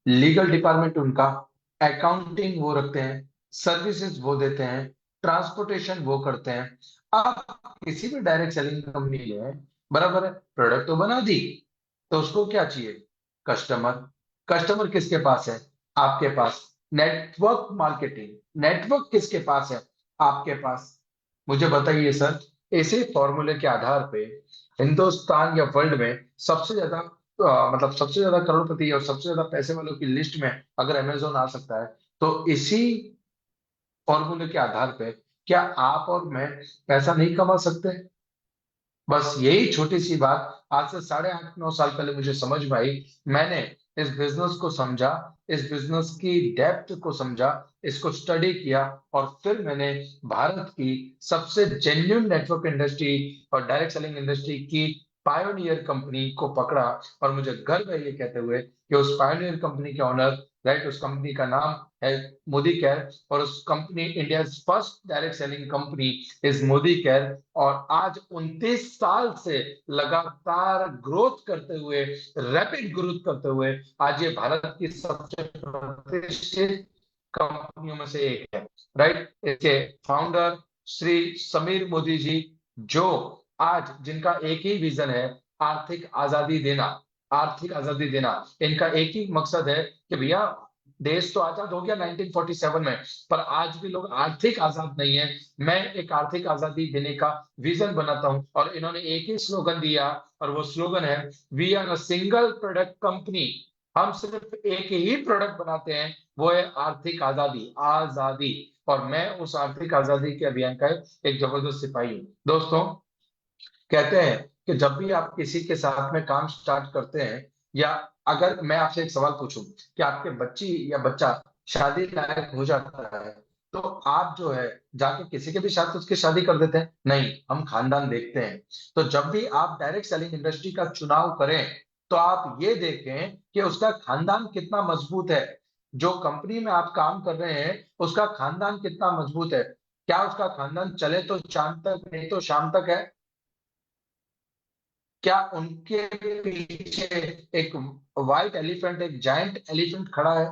लीगल डिपार्टमेंट उनका, अकाउंटिंग वो रखते हैं, सर्विसेज वो देते हैं, ट्रांसपोर्टेशन वो करते हैं। अब किसी भी डायरेक्ट सेलिंग कंपनी है, बराबर है, प्रोडक्ट तो बना दी, तो उसको क्या चाहिए? कस्टमर। कस्टमर किसके पास है? आपके पास। नेटवर्क मार्केटिंग, नेटवर्क किसके पास है? आपके पास। मुझे बताइए सर, इसी फॉर्मूले के आधार पे हिंदुस्तान या वर्ल्ड में सबसे ज्यादा मतलब सबसे ज्यादा करोड़पति और सबसे ज्यादा पैसे वालों की लिस्ट में अगर अमेजोन आ सकता है, तो इसी फॉर्मूले के आधार पे क्या आप और मैं पैसा नहीं कमा सकते? बस यही छोटी सी बात आज से 8.5 9 साल पहले मुझे समझ में आई। मैंने इस बिजनेस को समझा, इस बिजनेस की डेप्थ को समझा, इसको स्टडी किया, और फिर मैंने भारत की सबसे जेन्युइन नेटवर्क इंडस्ट्री और डायरेक्ट सेलिंग इंडस्ट्री की पायोनियर कंपनी को पकड़ा। और मुझे गर्व है ये कहते हुए कि उस पायोनियर कंपनी के ऑनर, राइट, उस कंपनी का नाम है मोदी केयर, और उस company, India first direct selling company is Modi care. और आज 29 साल से लगातार ग्रोथ करते हुए, रैपिड ग्रोथ करते हुए, आज ये भारत की सबसे प्रतिष्ठित कंपनियों में से एक है। राइट। इसके फाउंडर श्री समीर मोदी जी, जो आज जिनका एक ही विजन है, आर्थिक आजादी देना। आर्थिक आजादी देना, इनका एक ही मकसद है कि भैया देश तो आजाद हो गया 1947 में, पर आज भी लोग आर्थिक आजाद नहीं है। मैं एक आर्थिक आजादी देने का विजन बनाता हूं, और इन्होंने एक ही स्लोगन दिया, और वो स्लोगन है, we are a single product company. हम सिर्फ एक ही प्रोडक्ट बनाते हैं, वो है आर्थिक आजादी। आजादी। और मैं उस आर्थिक आजादी के अभियान का एक जबरदस्त सिपाही हूँ। दोस्तों, कहते हैं कि जब भी आप किसी के साथ में काम स्टार्ट करते हैं, या अगर मैं आपसे एक सवाल पूछूं कि आपके बच्ची या बच्चा शादी लायक हो जाता है, तो आप जो है जाके किसी के भी साथ उसकी शादी कर देते हैं? नहीं, हम खानदान देखते हैं। तो जब भी आप डायरेक्ट सेलिंग इंडस्ट्री का चुनाव करें, तो आप ये देखें कि उसका खानदान कितना मजबूत है। जो कंपनी में आप काम कर रहे हैं, उसका खानदान कितना मजबूत है। क्या उसका खानदान चले तो चांद तक, नहीं तो शाम तक है? क्या उनके पीछे एक व्हाइट एलिफेंट, एक जायंट एलिफेंट खड़ा है?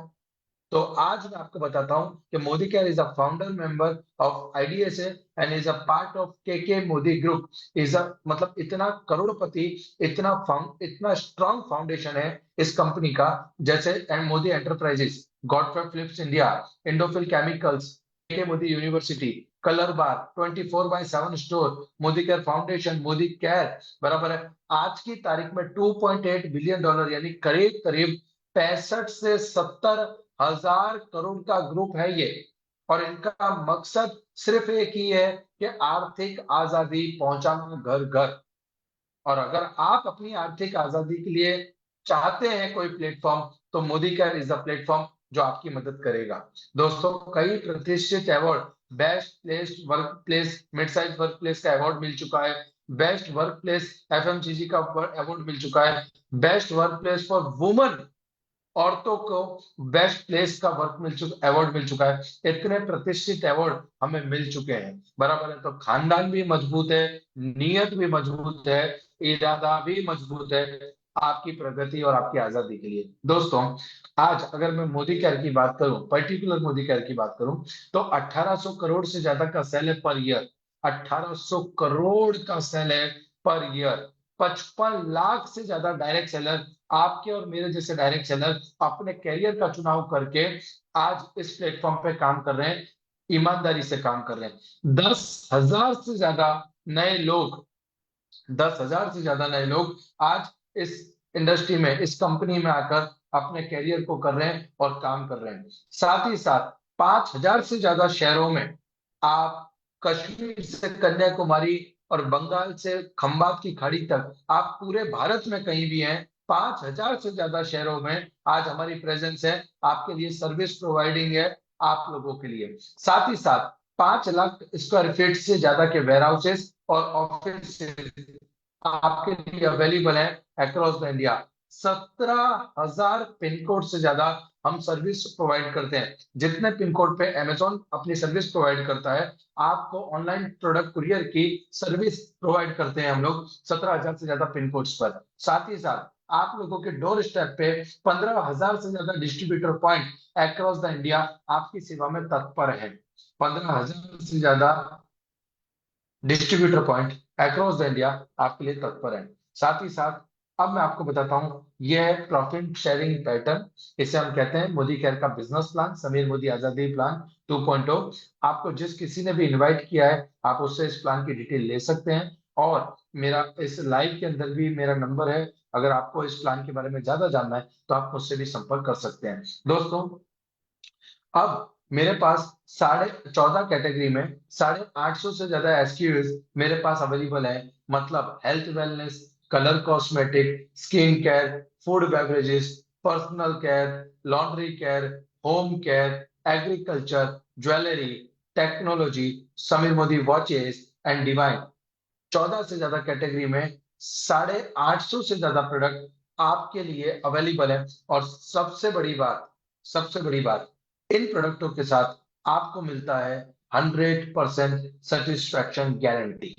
तो आज मैं आपको बताता हूं कि Modi care is a founder member of IDSA and is a part of के मोदी ग्रुप। इज अ मतलब इतना करोड़पति, इतना स्ट्रांग फाउंडेशन है इस कंपनी का। जैसे Modi enterprises, Godfrey Phillips India, Indofil chemicals, के मोदी यूनिवर्सिटी, कलर बार, 24/7 store, Modi care foundation, Modi care, बराबर है। आज की तारीख में $2.8 बिलियन यानी करीब करीब 65 से 70 हजार करोड़ का ग्रुप है ये। और इनका मकसद सिर्फ एक ही है कि आर्थिक आजादी पहुंचाना घर घर। और अगर आप अपनी आर्थिक आजादी के लिए चाहते हैं कोई प्लेटफॉर्म, तो Modi care is the platform जो आपकी मदद करेगा। दोस्तों, कई प्रतिष्ठित award, best place work place, mid size work place का अवार्ड मिल चुका है, बेस्ट वर्क प्लेस एफएमसीजी का अवार्ड मिल चुका है, best work place for women औरतों को बेस्ट प्लेस का वर्क मिल चुका अवार्ड मिल चुका है। इतने प्रतिष्ठित अवार्ड हमें मिल चुके हैं, बराबर है। तो खानदान भी मजबूत है, नीयत भी मजबूत है, इरादा भी मजबूत है आपकी प्रगति और आपकी आजादी के लिए। दोस्तों, आज अगर मैं मोदी केयर की बात करूं, पर्टिकुलर मोदी केयर की बात करूं, तो 1800 करोड़ से ज्यादा का सेल है पर ईयर। 1800 करोड़ का सेल है पर ईयर। 55 लाख से ज्यादा डायरेक्ट सेलर, आपके और मेरे जैसे डायरेक्ट सेलर अपने कैरियर का चुनाव करके आज इस प्लेटफॉर्म पे काम कर रहे हैं, ईमानदारी से काम कर रहे हैं। 10,000 से ज्यादा नए लोग, 10,000 से ज्यादा नए लोग आज इस इंडस्ट्री में, इस कंपनी में आकर अपने कैरियर को कर रहे हैं और काम कर रहे हैं। साथ ही साथ 5,000 से ज्यादा शहरों में, आप कश्मीर से कन्याकुमारी और बंगाल से खंबात की खाड़ी तक, आप पूरे भारत में कहीं भी हैं, 5,000 से ज्यादा शहरों में आज हमारी प्रेजेंस है, आपके लिए सर्विस प्रोवाइडिंग है, आप लोगों के लिए। साथ ही साथ 5 लाख स्क्वायर फीट से ज्यादा के वेयर हाउसेस और ऑफिस आपके लिए अवेलेबल है across the India. 17,000 pin code से ज्यादा हम सर्विस प्रोवाइड करते हैं। जितने पिन कोड पे अमेजोन अपनी सर्विस प्रोवाइड करता है, आपको ऑनलाइन प्रोडक्ट कुरियर की सर्विस प्रोवाइड करते हैं हम लोग 17,000 से ज्यादा पिन कोड्स पर। साथ ही साथ आप लोगों के डोर स्टेप पे 15,000 से ज्यादा distributor point across the India आपकी सेवा में तत्पर है। 15,000 से ज्यादा distributor point across the India आपके लिए तत्पर है। साथ ही साथ अब मैं आपको बताता हूं, यह है प्रॉफिट शेयरिंग पैटर्न। इसे हम कहते हैं मोदी केयर का बिजनेस प्लान, समीर मोदी आजादी प्लान 2.0। आपको जिस किसी ने भी इनवाइट किया है, आप उससे इस प्लान की डिटेल ले सकते हैं। और मेरा इस लाइव के अंदर भी मेरा नंबर है, अगर आपको इस प्लान के बारे में ज्यादा जानना है तो आप मुझसे भी संपर्क कर सकते हैं। दोस्तों, अब मेरे पास 14.5 कैटेगरी में 850 से ज्यादा एसक्यूज मेरे पास अवेलेबल है। मतलब health wellness, colour cosmetic, skin care, food beverages, personal care, laundry care, home care, agriculture, jewellery, technology, Sameer Modi watches and divine. 14 से ज्यादा कैटेगरी में 850 से ज्यादा प्रोडक्ट आपके लिए अवेलेबल है। और सबसे बड़ी बात, इन प्रोडक्टों के साथ आपको मिलता है 100% सेटिस्फैक्शन गारंटी।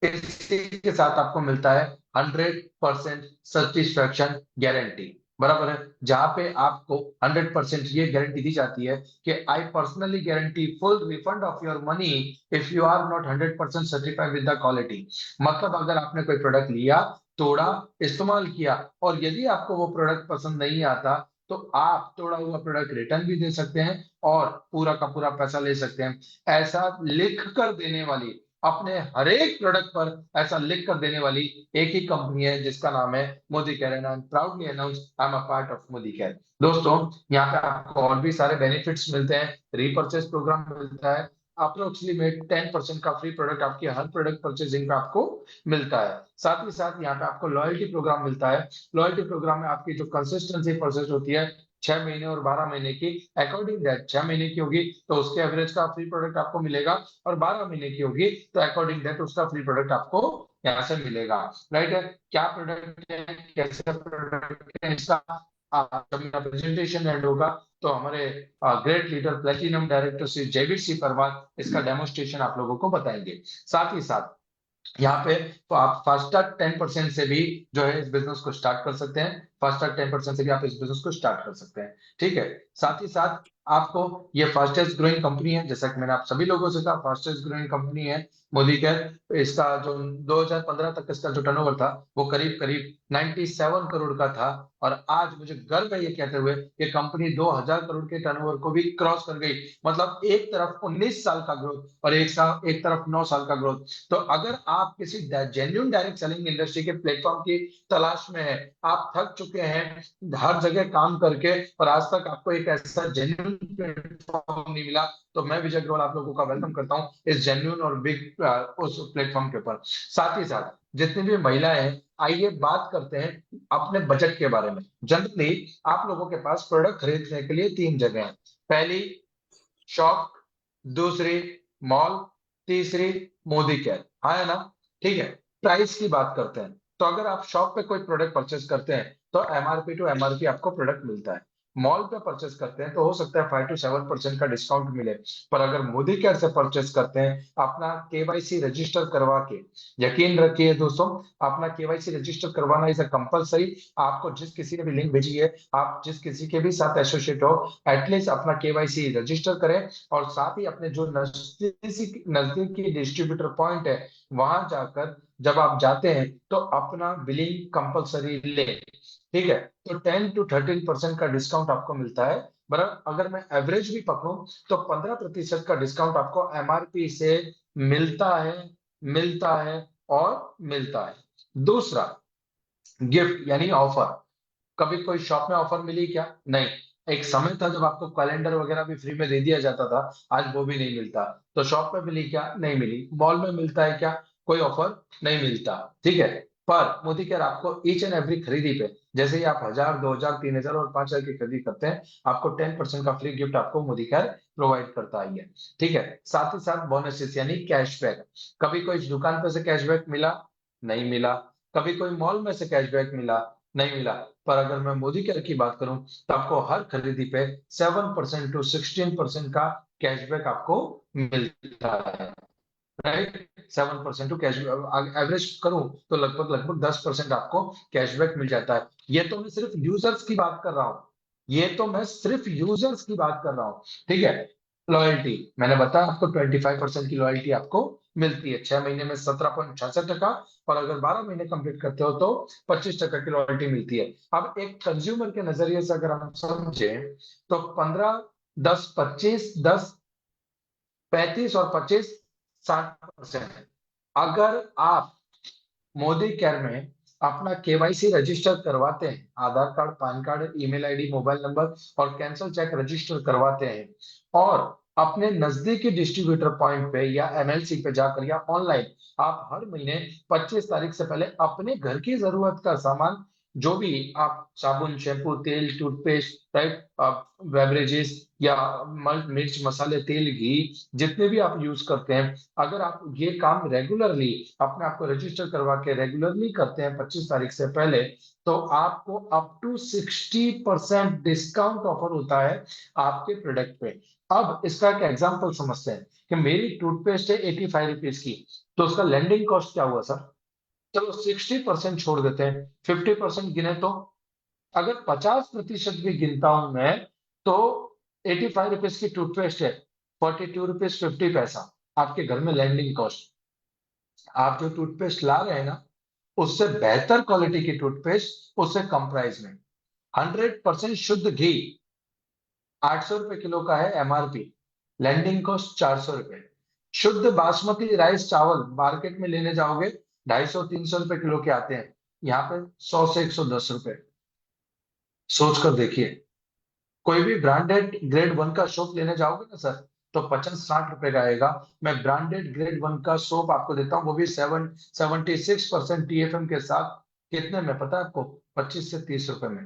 इसी के साथ आपको मिलता है 100% सेटिस्फैक्शन गारंटी, बराबर है। जहां पे आपको 100% ये गारंटी दी जाती है कि I personally guarantee full refund of your money if you are not 100% certified with the quality. मतलब अगर आपने कोई प्रोडक्ट लिया, तोड़ा, इस्तेमाल किया, और यदि आपको वो प्रोडक्ट पसंद नहीं आता, तो आप तोड़ा हुआ प्रोडक्ट रिटर्न भी दे सकते हैं और पूरा का पूरा पैसा ले सकते हैं। ऐसा लिख कर देने वाली, अपने हर एक प्रोडक्ट पर ऐसा लिख कर देने वाली एक ही कंपनी है, जिसका नाम है Modi care, and I am proudly announce I am a part of Modi care. दोस्तों, यहाँ पे आपको और भी सारे बेनिफिट्स मिलते हैं। रीपर्चेस प्रोग्राम मिलता है, अप्रोक्सीमेट 10% का फ्री प्रोडक्ट आपकी हर प्रोडक्ट परचेजिंग पे आपको मिलता है। साथ ही साथ यहाँ पे आपको लॉयल्टी प्रोग्राम मिलता है। लॉयल्टी प्रोग्राम में आपकी जो कंसिस्टेंसी प्रोसेस होती है 6 महीने और 12 महीने की, अकॉर्डिंग दैट 6 महीने की होगी तो उसके एवरेज का फ्री प्रोडक्ट आपको मिलेगा, और 12 महीने की होगी तो अकॉर्डिंग दैट उसका फ्री प्रोडक्ट आपको यहाँ से मिलेगा। राइट है, क्या प्रोडक्ट है, कैसे प्रोडक्ट है, इसका जब मेरा प्रेजेंटेशन एंड होगा तो हमारे great leader platinum director Shri Jaiveer Singh Parmar इसका डेमोस्ट्रेशन आप लोगों को बताएंगे। साथ ही साथ यहाँ पे तो आप फास्टैग 10% से भी जो है इस बिजनेस को स्टार्ट कर सकते हैं। फास्टैग 10% से भी आप इस बिजनेस को स्टार्ट कर सकते हैं। ठीक है। साथ ही साथ आपको, ये फास्टेस्ट ग्रोइंग कंपनी है, जैसा कि मैंने आप सभी लोगों से कहा, फास्टेस्ट ग्रोइंग कंपनी है मोदी केयर। इसका जो 2015 तक इसका जो टर्नओवर था वो करीब करीब 97 करोड़ का था, और आज मुझे गर्व है ये कहते हुए कि कंपनी 2,000 करोड़ के टर्नओवर को भी क्रॉस कर गई। मतलब एक तरफ 19 साल का ग्रोथ और एक तरफ 9 साल का ग्रोथ। तो अगर आप किसी जेन्युइन डायरेक्ट सेलिंग इंडस्ट्री के प्लेटफॉर्म की तलाश में है, आप थक चुके हैं हर जगह काम करके और आज तक आपको एक ऐसा जेन्युइन प्लेटफॉर्म नहीं मिला, तो मैं विजय अग्रवाल आप लोगों का वेलकम करता हूं इस जेन्युइन और बिग उस प्लेटफॉर्म के ऊपर। साथ ही साथ जितनी भी महिलाएं हैं, आइए बात करते हैं अपने बजट के बारे में। जनरली आप लोगों के पास प्रोडक्ट खरीदने के लिए 3 जगह हैं। पहली शॉप, दूसरी मॉल, तीसरी मोदी केयर। हाँ है ना। ठीक है। प्राइस की बात करते हैं, तो अगर आप शॉप पे कोई प्रोडक्ट परचेस करते हैं तो एमआरपी टू एमआरपी आपको प्रोडक्ट मिलता है। मॉल पे परचेस करते हैं तो हो सकता है 5 to 7% का डिस्काउंट मिले। पर अगर मोदी केयर से परचेस करते हैं अपना केवाईसी रजिस्टर करवा के, यकीन रखिए दोस्तों, अपना केवाईसी रजिस्टर करवाना इज अ कंपलसरी। आपको जिस किसी ने भी लिंक भेजी है, आप जिस किसी के भी साथ एसोसिएट हो, एटलीस्ट अपना केवाईसी रजिस्टर करें। और साथ ही अपने जो नजदीकी नजदीकी डिस्ट्रीब्यूटर पॉइंट है, वहां जाकर जब आप जाते हैं तो अपना बिलिंग कंपलसरी ले। ठीक है। तो 10 to 13% का डिस्काउंट आपको मिलता है। बराबर, अगर मैं एवरेज भी पकड़ूं तो 15% का डिस्काउंट आपको एमआरपी से मिलता है, मिलता है और मिलता है। दूसरा, गिफ्ट यानी ऑफर। कभी कोई शॉप में ऑफर मिली क्या? नहीं। एक समय था जब आपको कैलेंडर वगैरह भी फ्री में दे दिया जाता था, आज वो भी नहीं मिलता। तो शॉप में मिली क्या? नहीं मिली। मॉल में मिलता है क्या? कोई ऑफर नहीं मिलता। ठीक है। पर मोदी केयर आपको ईच एंड एवरी खरीदी पे, जैसे ही आप 1000, 2000, 3000 और 5000 की खरीदी करते हैं, आपको 10% का फ्री गिफ्ट आपको मोदी केयर प्रोवाइड करता ही है। ठीक है। साथ ही साथ बोनसेस यानी कैशबैक। कभी कोई दुकान पे से कैशबैक मिला? नहीं मिला। कभी कोई मॉल में से कैशबैक मिला? नहीं मिला। पर अगर मैं मोदी केयर की बात करूं तो आपको हर खरीदी पे 7% to 16% का कैशबैक आपको मिलता है। राइट। 7% टू कैशबैक एवरेज करूं तो लगभग लगभग 10% आपको कैशबैक मिल जाता है। ये तो मैं सिर्फ यूजर्स की बात कर रहा हूं, ये तो मैं सिर्फ यूजर्स की बात कर रहा हूं। ठीक है। लॉयल्टी मैंने बताया आपको, 25% की लॉयल्टी आपको मिलती है 6 महीने में 17.66 टका। और अगर 12 महीने कंप्लीट करते हो तो 25 टका की लॉयल्टी मिलती है। अब एक कंज्यूमर के नजरिए से अगर हम समझे तो 15, 10, 25, 10, 35 और 25, 60%। अगर आप मोदी केयर में अपना केवाईसी रजिस्टर करवाते हैं, Aadhaar card, PAN card, email ID, mobile number और कैंसल चेक रजिस्टर करवाते हैं, और अपने नजदीकी डिस्ट्रीब्यूटर पॉइंट पे या एमएलसी पे जाकर या ऑनलाइन आप हर महीने 25 तारीख से पहले अपने घर की जरूरत का सामान, जो भी आप साबुन, शैम्पू, तेल, टूथपेस्ट, राइट, बेवरेजेस या मिर्च, मसाले, तेल, घी, जितने भी आप यूज करते हैं, अगर आप ये काम रेगुलरली अपने आप को रजिस्टर करवा के रेगुलरली करते हैं 25 तारीख से पहले, तो आपको अप टू 60% डिस्काउंट ऑफर होता है आपके प्रोडक्ट पे। अब इसका एक एग्जांपल समझते हैं कि मेरी टूथपेस्ट है 85 रुपीज की, तो उसका लैंडिंग कॉस्ट क्या हुआ सर? चलो 60% छोड़ देते हैं, 50% गिने तो, अगर 50% भी गिनता हूं मैं, तो 85 रुपीज की टूथपेस्ट है, 42 रुपीज 50 पैसा आपके घर में लैंडिंग कॉस्ट। आप जो टूथपेस्ट ला रहे हैं ना, उससे बेहतर क्वालिटी की टूथपेस्ट उससे कम प्राइस में, 100% शुद्ध घी, 800 रुपए किलो का है एमआरपी, लैंडिंग कॉस्ट 400 रुपए। शुद्ध बासमती राइस चावल मार्केट में लेने जाओगे 250, 300 रुपए किलो के आते हैं, यहाँ पे 100 से 110 रुपए। सोच कर देखिए। कोई भी ब्रांडेड ग्रेड 1 का सोप लेने जाओगे ना सर, तो 50, 60 रुपए का आएगा। मैं ब्रांडेड ग्रेड 1 का सोप आपको देता हूँ, वो भी 76% टीएफएम के साथ। कितने में पता है आपको? 25 से 30 रुपए में।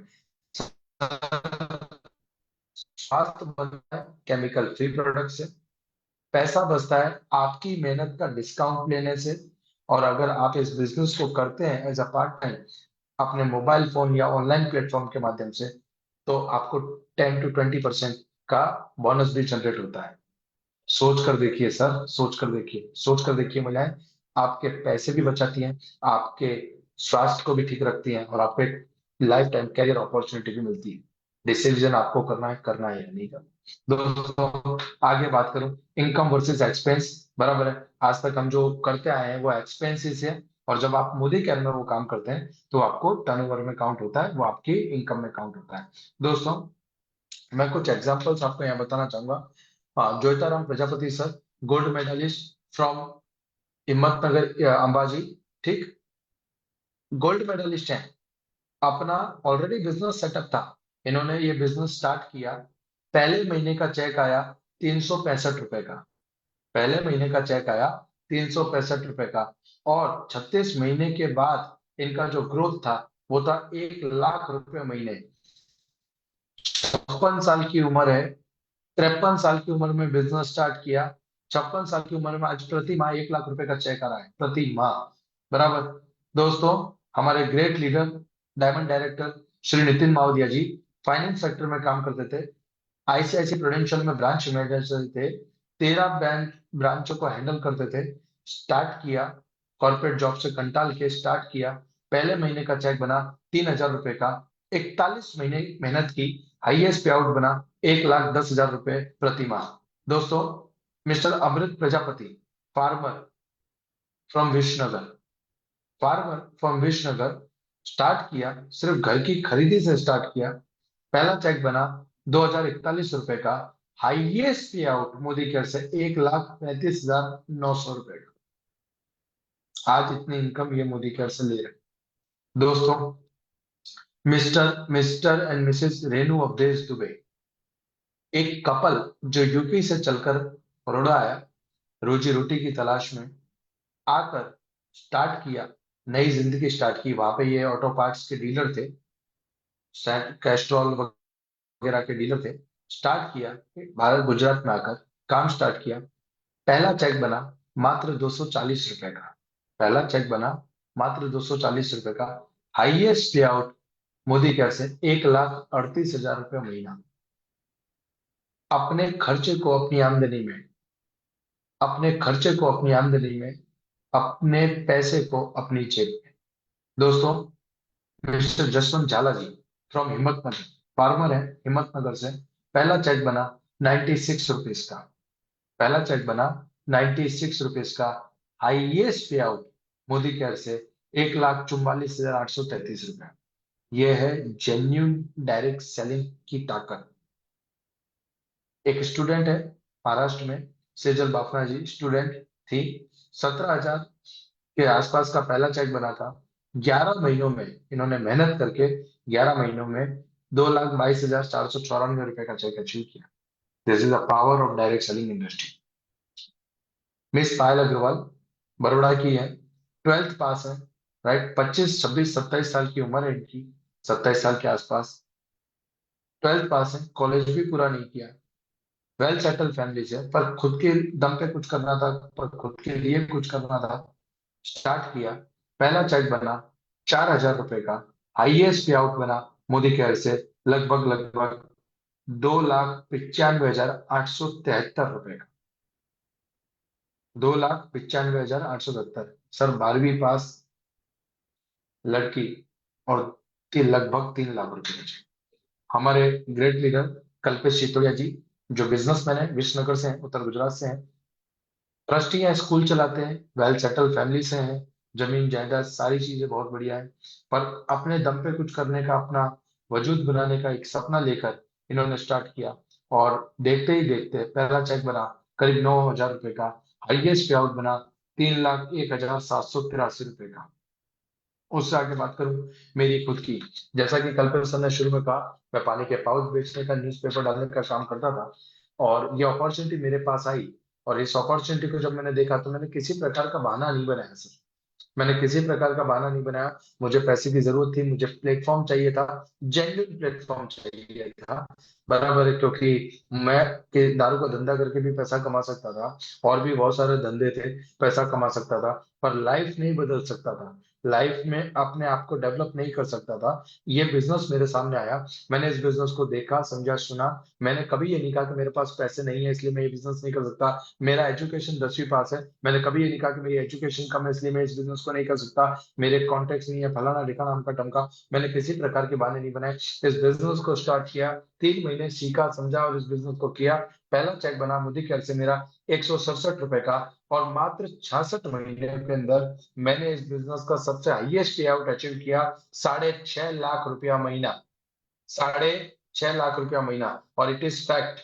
स्वास्थ्य बनता है केमिकल फ्री प्रोडक्ट से, पैसा बचता है आपकी मेहनत का डिस्काउंट लेने से। और अगर आप इस बिजनेस को करते हैं एज अ पार्ट टाइम अपने मोबाइल फोन या ऑनलाइन प्लेटफॉर्म के माध्यम से, तो आपको 10 to 20% का बोनस भी जनरेट होता है। सोच कर देखिए सर, सोच कर देखिए, सोच कर देखिए महिलाएं, आपके पैसे भी बचाती हैं, आपके स्वास्थ्य को भी ठीक रखती हैं, और आपको एक लाइफ टाइम कैरियर अपॉर्चुनिटी भी मिलती है। डिसीजन आपको करना है या नहीं करना। दोस्तों, आगे बात करूं, इनकम वर्सेस एक्सपेंस, बराबर है। आज तक हम जो करते आए हैं वो एक्सपेंसेस है, और जब आप मोदी केयर में वो काम करते हैं तो आपको टर्नओवर में काउंट होता है, वो आपकी इनकम में काउंट होता है। दोस्तों, मैं कुछ एग्जांपल्स आपको यहाँ बताना चाहूंगा। हाँ, Jyotiram Prajapati sir, gold medalist from Himmatnagar, Ambaji. ठीक। गोल्ड मेडलिस्ट हैं, अपना ऑलरेडी बिजनेस सेटअप था, इन्होंने ये बिजनेस स्टार्ट किया। पहले महीने का चेक आया 365 रुपए का, पहले महीने का चेक आया 365 रुपए का। और 36 महीने के बाद इनका जो ग्रोथ था वो था 1 लाख रुपए महीने। 56 साल की उम्र है, 53 साल की उम्र में बिजनेस स्टार्ट किया, 56 साल की उम्र में आज प्रति माह 1 लाख रुपए का चेक आ रहा है प्रति माह। बराबर। दोस्तों, हमारे great leader, diamond director Shri Nitin Mavdiya ji finance sector में काम करते थे। आईसीआईसी प्रूडेंशियल में ब्रांच मैनेजर थे। 13 बैंक ब्रांचों को हैंडल करते थे। स्टार्ट किया, कॉर्पोरेट जॉब से कंटाल के स्टार्ट किया। पहले महीने का चेक बना 3,000 रुपए का। 41 महीने मेहनत की, हाईएस्ट पे आउट बना 1,10,000 रुपए प्रति माह। दोस्तों, Mr Amrit Prajapati, farmer from Vishwanagar, farmer from Vishwanagar, start किया, सिर्फ घर की खरीदी से स्टार्ट किया। पहला चेक बना 2,041 रुपए का। हाईएस्ट पे आउट मोदी केयर से 1,35,900 रुपए का। आज इतनी इनकम ये मोदी केयर से ले रहे हैं। दोस्तों, Mr Mr and Mrs Renu Awadhesh Dubey, एक कपल जो यूपी से चलकर बड़ौदा आया रोजी रोटी की तलाश में, आकर स्टार्ट किया, नई जिंदगी स्टार्ट की। वहां पे ये ऑटो पार्ट्स के डीलर थे, शायद कैस्ट्रॉल वगैरह के डीलर थे। स्टार्ट किया, भारत गुजरात में आकर काम स्टार्ट किया। पहला चेक बना मात्र 240 रुपए का। पहला चेक बना मात्र 240 रुपए का। हाईएस्ट पे आउट मोदी केयर से 1,38,000 रुपये महीना। अपने खर्चे को अपनी आमदनी में, अपने खर्चे को अपनी आमदनी में, अपने पैसे को अपनी जेब में। दोस्तों, मिस्टर जसवंत झाला जी फ्रॉम हिम्मतनगर, फार्मर है हिम्मतनगर से। पहला चेक बना 96 रुपीज का। पहला चेक बना 96 रुपीज का। हाईएस्ट पे आउट मोदी केयर से 1,44,833 रुपए। यह है जेन्यून डायरेक्ट सेलिंग की ताकत। एक स्टूडेंट है महाराष्ट्र में, सेजल बाफना जी स्टूडेंट थी। 17,000 के आसपास का पहला चेक बना था। 11 महीनों में इन्होंने मेहनत करके 11 महीनों में 2,22,494 रुपए का चेक अचीव किया। This is the power of direct selling industry. Miss Payal Agarwal Baroda की है, 12th पास है। राइट, 25 26 27 साल की उम्र है इनकी, 27 साल के आसपास। 12th पास है, कॉलेज भी पूरा नहीं किया। वेल सेटल फैमिली से, पर खुद के दम पे कुछ करना था, पर खुद के लिए कुछ करना था। स्टार्ट किया, पहला चेक बना 4,000 रुपए का। हाईएस्ट पे आउट बना मोदी केयर से लगभग लगभग 2,95,873 रुपए का। 2,95,873। सर 12वीं पास लड़की, और लगभग 3 लाख रुपए का चेक। हमारे ग्रेट लीडर कल्पेश चितौड़िया जी, जो बिजनेसमैन है, विश्वनगर से हैं, उत्तर गुजरात से हैं। ट्रस्टी हैं, स्कूल चलाते हैं, वेल सेटल फैमिली से हैं। जमीन जायदाद सारी चीजें बहुत बढ़िया है। पर अपने दम पे कुछ करने का, अपना वजूद बनाने का एक सपना लेकर इन्होंने स्टार्ट किया। और देखते ही देखते पहला चेक बना करीब 9,000 रुपए का। हाईएस्ट पे आउट बना 3,01,783 रुपए का। उससे आगे बात करूं मेरी खुद की, जैसा कि कल्पेश सर ने शुरू में कहा, मैं पानी के पाउच बेचने का, न्यूज़पेपर डालने का काम करता था। और ये अपॉर्चुनिटी मेरे पास आई। और इस अपॉर्चुनिटी को जब मैंने देखा तो मैंने किसी प्रकार का बहाना नहीं बनाया सर। मैंने किसी प्रकार का बहाना नहीं बनाया। मुझे पैसे की जरूरत थी, मुझे प्लेटफॉर्म चाहिए था, जेन्युइन प्लेटफॉर्म चाहिए था। बराबर है, क्योंकि मैं के दारू का धंधा करके भी पैसा कमा सकता था, और भी बहुत सारे धंधे थे, पैसा कमा सकता था, पर लाइफ नहीं बदल सकता था। लाइफ में अपने आप को डेवलप नहीं कर सकता था। ये बिजनेस मेरे सामने आया, मैंने इस बिजनेस को देखा, समझा, सुना। मैंने कभी ये नहीं कहा कि मेरे पास पैसे नहीं है इसलिए मैं ये बिजनेस नहीं कर सकता। मेरा एजुकेशन 10वीं पास है, मैंने कभी ये नहीं कहा कि मेरी एजुकेशन कम है इसलिए मैं इस बिजनेस को नहीं कर सकता। मेरे कॉन्टेक्ट नहीं है, फलाना ढिकाना अमका टमका। मैंने किसी प्रकार के बहाने नहीं बनाए। इस बिजनेस को स्टार्ट किया, 3 महीने सीखा, समझा और इस बिजनेस को किया। पहला चेक बना मोदी केयर से मेरा 167 रुपए का। और मात्र 66 महीने के अंदर मैंने इस बिजनेस का सबसे हाईएस्ट पे आउट अचीव किया, 6.5 लाख रुपया महीना। 6.5 लाख रुपया महीना। और it is fact,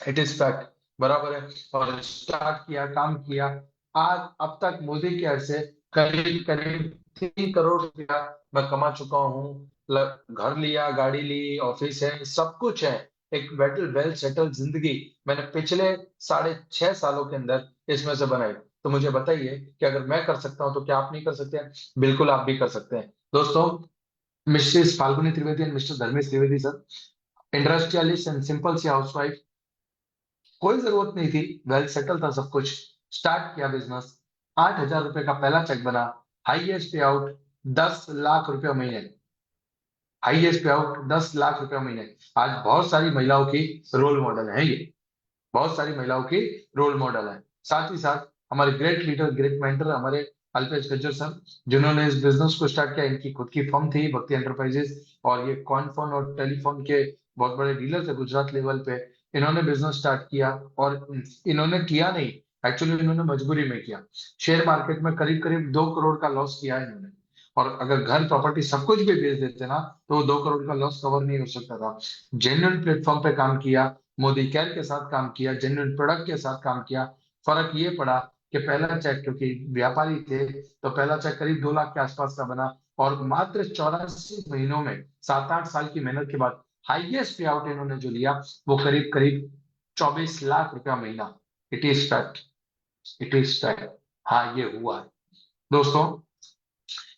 it is fact. बराबर है। और स्टार्ट किया, काम किया। आज अब तक मोदी केयर से करीब करीब 3 करोड़ रुपया मैं कमा चुका हूँ। घर लिया, गाड़ी ली, ऑफिस है, सब कुछ है। एक वेल वेल सेटल जिंदगी मैंने पिछले 6.5 सालों के अंदर इसमें से बनाई। तो मुझे बताइए कि अगर मैं कर सकता हूं तो क्या आप नहीं कर सकते हैं? बिल्कुल आप भी कर सकते हैं। दोस्तों, Mrs Falguni Trivedi and Mr Dharmesh Trivedi sir, industrialist and simple सी हाउसवाइफ, कोई जरूरत नहीं थी, वेल सेटल था सब कुछ। स्टार्ट किया बिजनेस, 8,000 रुपए का पहला चेक बना। हाईएस्ट पे आउट 10 लाख रुपए महीने। हाईएस्ट पे आउट 10 लाख रुपए महीने। आज बहुत सारी महिलाओं की रोल मॉडल है ये। बहुत सारी महिलाओं की रोल मॉडल है। साथ ही साथ हमारे ग्रेट लीडर, ग्रेट मेंटर हमारे अल्पेश गज्जर सर, जिन्होंने इस बिजनेस को स्टार्ट किया। इनकी खुद की फर्म थी भक्ति एंटरप्राइजेस, और ये कॉइन फोन और टेलीफोन के बहुत बड़े डीलर थे गुजरात लेवल पे। इन्होंने बिजनेस स्टार्ट किया, और इन्होंने किया नहीं, एक्चुअली इन्होंने मजबूरी में किया। शेयर मार्केट में करीब करीब 2 करोड़ का लॉस किया है इन्होंने। और अगर घर प्रॉपर्टी सब कुछ भी बेच देते ना, तो वो 2 करोड़ का लॉस कवर नहीं हो सकता था। जेन्युइन प्लेटफॉर्म पे काम किया, मोदी केयर के साथ काम किया, जेन्युइन प्रोडक्ट के साथ काम किया। फर्क ये पड़ा कि पहला चेक, क्योंकि व्यापारी थे, तो पहला चेक करीब 2 लाख के आसपास का बना। और मात्र 84 महीनों में, 7-8 साल की मेहनत के बाद, हाईएस्ट पे आउट इन्होंने जो लिया, वो करीब करीब 24 लाख रुपया महीना। It is fact, it is fact. हाँ, ये हुआ है दोस्तों।